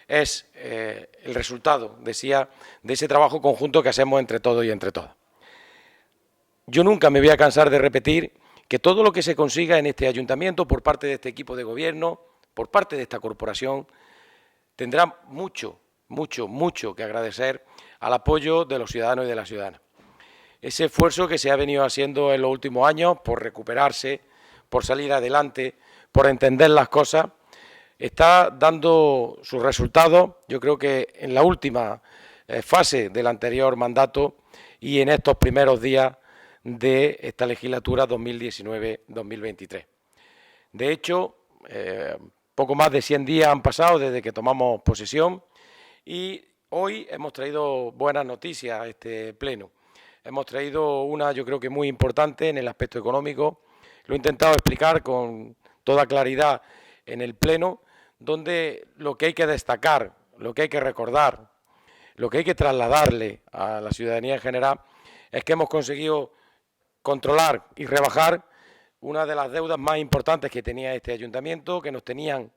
A: es el resultado, decía, de ese trabajo conjunto que hacemos entre todos y entre todas. Yo nunca me voy a cansar de repetir que todo lo que se consiga en este ayuntamiento por parte de este equipo de gobierno, por parte de esta corporación, tendrá mucho que agradecer al apoyo de los ciudadanos y de las ciudadanas. Ese esfuerzo que se ha venido haciendo en los últimos años por recuperarse, por salir adelante, por entender las cosas, está dando sus resultados, yo creo que en la última fase del anterior mandato y en estos primeros días de esta legislatura 2019-2023. De hecho, poco más de 100 días han pasado desde que tomamos posesión y hoy hemos traído buenas noticias a este pleno. Hemos traído una, yo creo que muy importante en el aspecto económico. Lo he intentado explicar con toda claridad en el pleno, donde lo que hay que destacar, lo que hay que recordar, lo que hay que trasladarle a la ciudadanía en general es que hemos conseguido controlar y rebajar una de las deudas más importantes que tenía este ayuntamiento, que nos tenían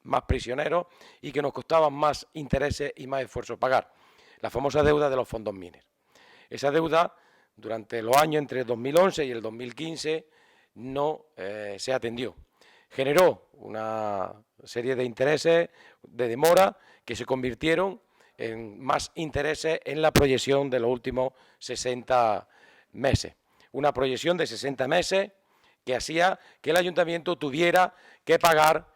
A: más prisioneros y que nos costaban más intereses y más esfuerzo pagar, la famosa deuda de los fondos Miner. Esa deuda, durante los años entre el 2011 y el 2015, no se atendió. Generó una serie de intereses de demora que se convirtieron en más intereses en la proyección de los últimos 60 meses. Una proyección de 60 meses que hacía que el ayuntamiento tuviera que pagar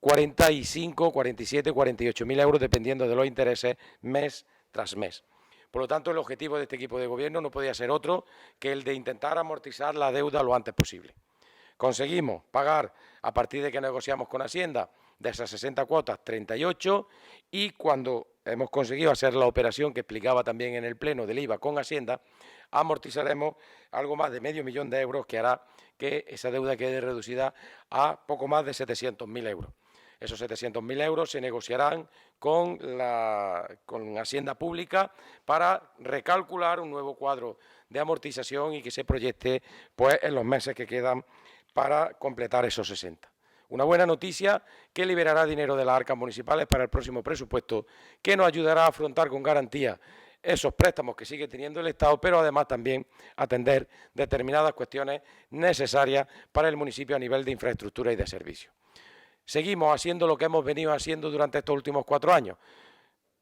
A: 45, 47, 48.000 euros, dependiendo de los intereses, mes tras mes. Por lo tanto, el objetivo de este equipo de gobierno no podía ser otro que el de intentar amortizar la deuda lo antes posible. Conseguimos pagar, a partir de que negociamos con Hacienda, de esas 60 cuotas, 38, y cuando hemos conseguido hacer la operación que explicaba también en el Pleno del IVA con Hacienda, amortizaremos algo más de €500.000 que hará que esa deuda quede reducida a poco más de 700.000 euros. Esos 700.000 euros se negociarán con Hacienda Pública para recalcular un nuevo cuadro de amortización y que se proyecte pues, en los meses que quedan para completar esos 60. Una buena noticia que liberará dinero de las arcas municipales para el próximo presupuesto, que nos ayudará a afrontar con garantía esos préstamos que sigue teniendo el Estado, pero además también atender determinadas cuestiones necesarias para el municipio a nivel de infraestructura y de servicios. Seguimos haciendo lo que hemos venido haciendo durante estos últimos 4 años,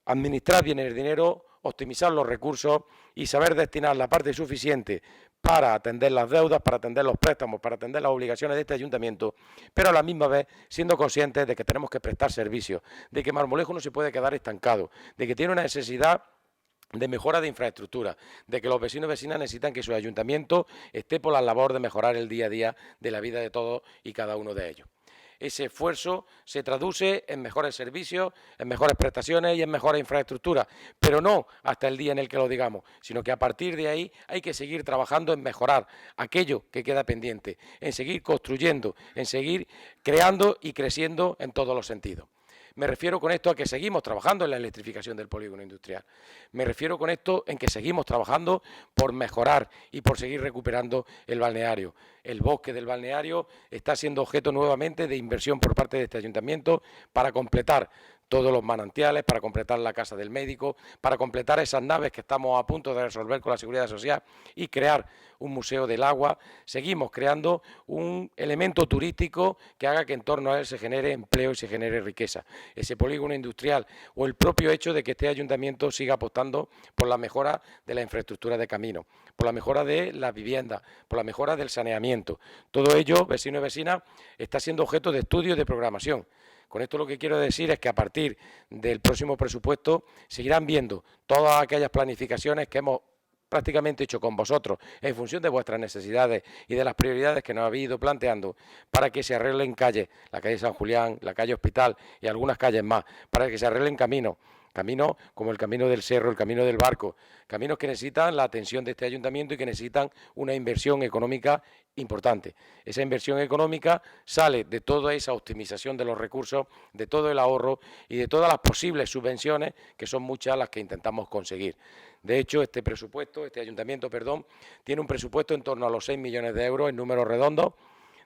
A: administrar bien el dinero, optimizar los recursos y saber destinar la parte suficiente para atender las deudas, para atender los préstamos, para atender las obligaciones de este ayuntamiento, pero a la misma vez siendo conscientes de que tenemos que prestar servicios, de que Marmolejo no se puede quedar estancado, de que tiene una necesidad de mejora de infraestructura, de que los vecinos y vecinas necesitan que su ayuntamiento esté por la labor de mejorar el día a día de la vida de todos y cada uno de ellos. ese esfuerzo se traduce en mejores servicios, en mejores prestaciones y en mejores infraestructuras, pero no hasta el día en el que lo digamos, sino que a partir de ahí hay que seguir trabajando en mejorar aquello que queda pendiente, en seguir construyendo, en seguir creando y creciendo en todos los sentidos. Me refiero con esto a que seguimos trabajando en la electrificación del polígono industrial. Me refiero con esto en que seguimos trabajando por mejorar y por seguir recuperando el balneario. El bosque del balneario está siendo objeto nuevamente de inversión por parte de este ayuntamiento para completar todos los manantiales, para completar la casa del médico, para completar esas naves que estamos a punto de resolver con la Seguridad Social y crear un museo del agua. Seguimos creando un elemento turístico que haga que en torno a él se genere empleo y se genere riqueza. Ese polígono industrial o el propio hecho de que este ayuntamiento siga apostando por la mejora de la infraestructura de camino, por la mejora de la vivienda, por la mejora del saneamiento. Todo ello, vecinos y vecinas, está siendo objeto de estudio y de programación. Con esto lo que quiero decir es que a partir del próximo presupuesto seguirán viendo todas aquellas planificaciones que hemos prácticamente hecho con vosotros en función de vuestras necesidades y de las prioridades que nos habéis ido planteando para que se arreglen calles, la calle San Julián, la calle Hospital y algunas calles más, para que se arreglen caminos como el camino del Cerro, el camino del Barco, caminos que necesitan la atención de este ayuntamiento y que necesitan una inversión económica importante. Esa inversión económica sale de toda esa optimización de los recursos, de todo el ahorro y de todas las posibles subvenciones, que son muchas las que intentamos conseguir. De hecho, este ayuntamiento, tiene un presupuesto en torno a los 6 millones de euros en números redondos,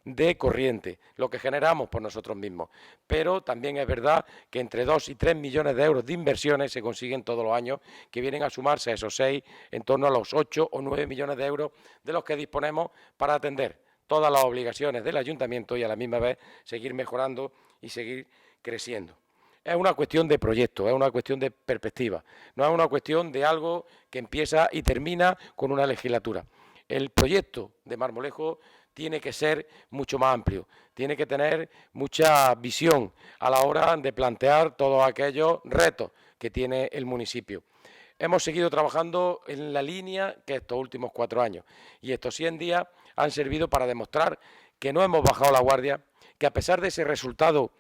A: de corriente, lo que generamos por nosotros mismos. Pero también es verdad que entre 2 y 3 millones de euros de inversiones se consiguen todos los años, que vienen a sumarse a esos 6, en torno a los 8 o 9 millones de euros de los que disponemos para atender todas las obligaciones del ayuntamiento y a la misma vez seguir mejorando y seguir creciendo. Es una cuestión de proyecto, es una cuestión de perspectiva, no es una cuestión de algo que empieza y termina con una legislatura. El proyecto de Marmolejo tiene que ser mucho más amplio, tiene que tener mucha visión a la hora de plantear todos aquellos retos que tiene el municipio. Hemos seguido trabajando en la línea que estos últimos 4 años y estos 100 días han servido para demostrar que no hemos bajado la guardia, que a pesar de ese resultado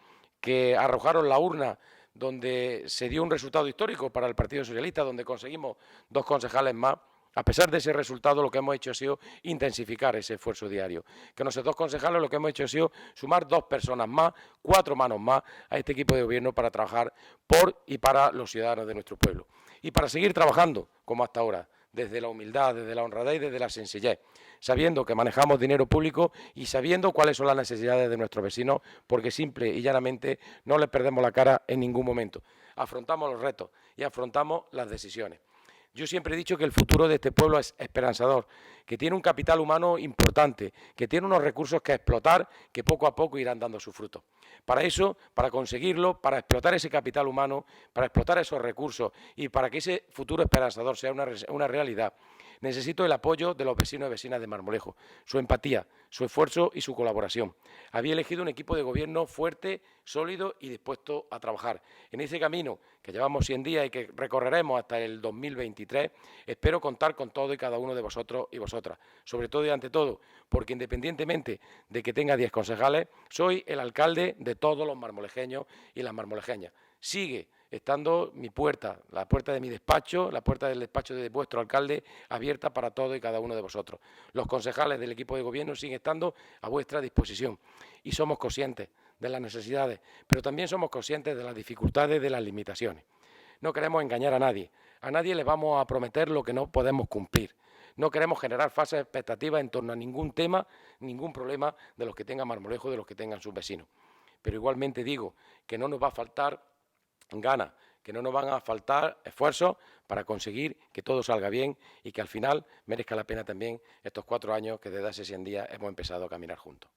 A: que arrojaron la urna, donde se dio un resultado histórico para el Partido Socialista, donde conseguimos 2 concejales más, a pesar de ese resultado, lo que hemos hecho ha sido intensificar ese esfuerzo diario. Que nuestros 2 concejales lo que hemos hecho ha sido sumar 2 personas más, 4 manos más a este equipo de gobierno para trabajar por y para los ciudadanos de nuestro pueblo. Y para seguir trabajando, como hasta ahora, desde la humildad, desde la honradez y desde la sencillez, sabiendo que manejamos dinero público y sabiendo cuáles son las necesidades de nuestros vecinos, porque simple y llanamente no les perdemos la cara en ningún momento. Afrontamos los retos y afrontamos las decisiones. Yo siempre he dicho que el futuro de este pueblo es esperanzador, que tiene un capital humano importante, que tiene unos recursos que explotar, que poco a poco irán dando sus frutos. Para eso, para conseguirlo, para explotar ese capital humano, para explotar esos recursos y para que ese futuro esperanzador sea una realidad, necesito el apoyo de los vecinos y vecinas de Marmolejo, su empatía, su esfuerzo y su colaboración. Había elegido un equipo de gobierno fuerte, sólido y dispuesto a trabajar. En ese camino que llevamos 100 días y que recorreremos hasta el 2023, espero contar con todo y cada uno de vosotros y vosotras. Sobre todo y ante todo, porque independientemente de que tenga 10 concejales, soy el alcalde de todos los marmolejeños y las marmolejeñas. Sigue estando mi puerta, la puerta de mi despacho, la puerta del despacho de vuestro alcalde, abierta para todos y cada uno de vosotros. Los concejales del equipo de gobierno siguen estando a vuestra disposición y somos conscientes de las necesidades, pero también somos conscientes de las dificultades, de las limitaciones. No queremos engañar a nadie le vamos a prometer lo que no podemos cumplir. No queremos generar falsas expectativas en torno a ningún tema, ningún problema de los que tengan Marmolejo, de los que tengan sus vecinos. Pero igualmente digo que no nos va a faltar ganas, que no nos van a faltar esfuerzos para conseguir que todo salga bien y que al final merezca la pena también estos 4 años que desde hace 100 días hemos empezado a caminar juntos.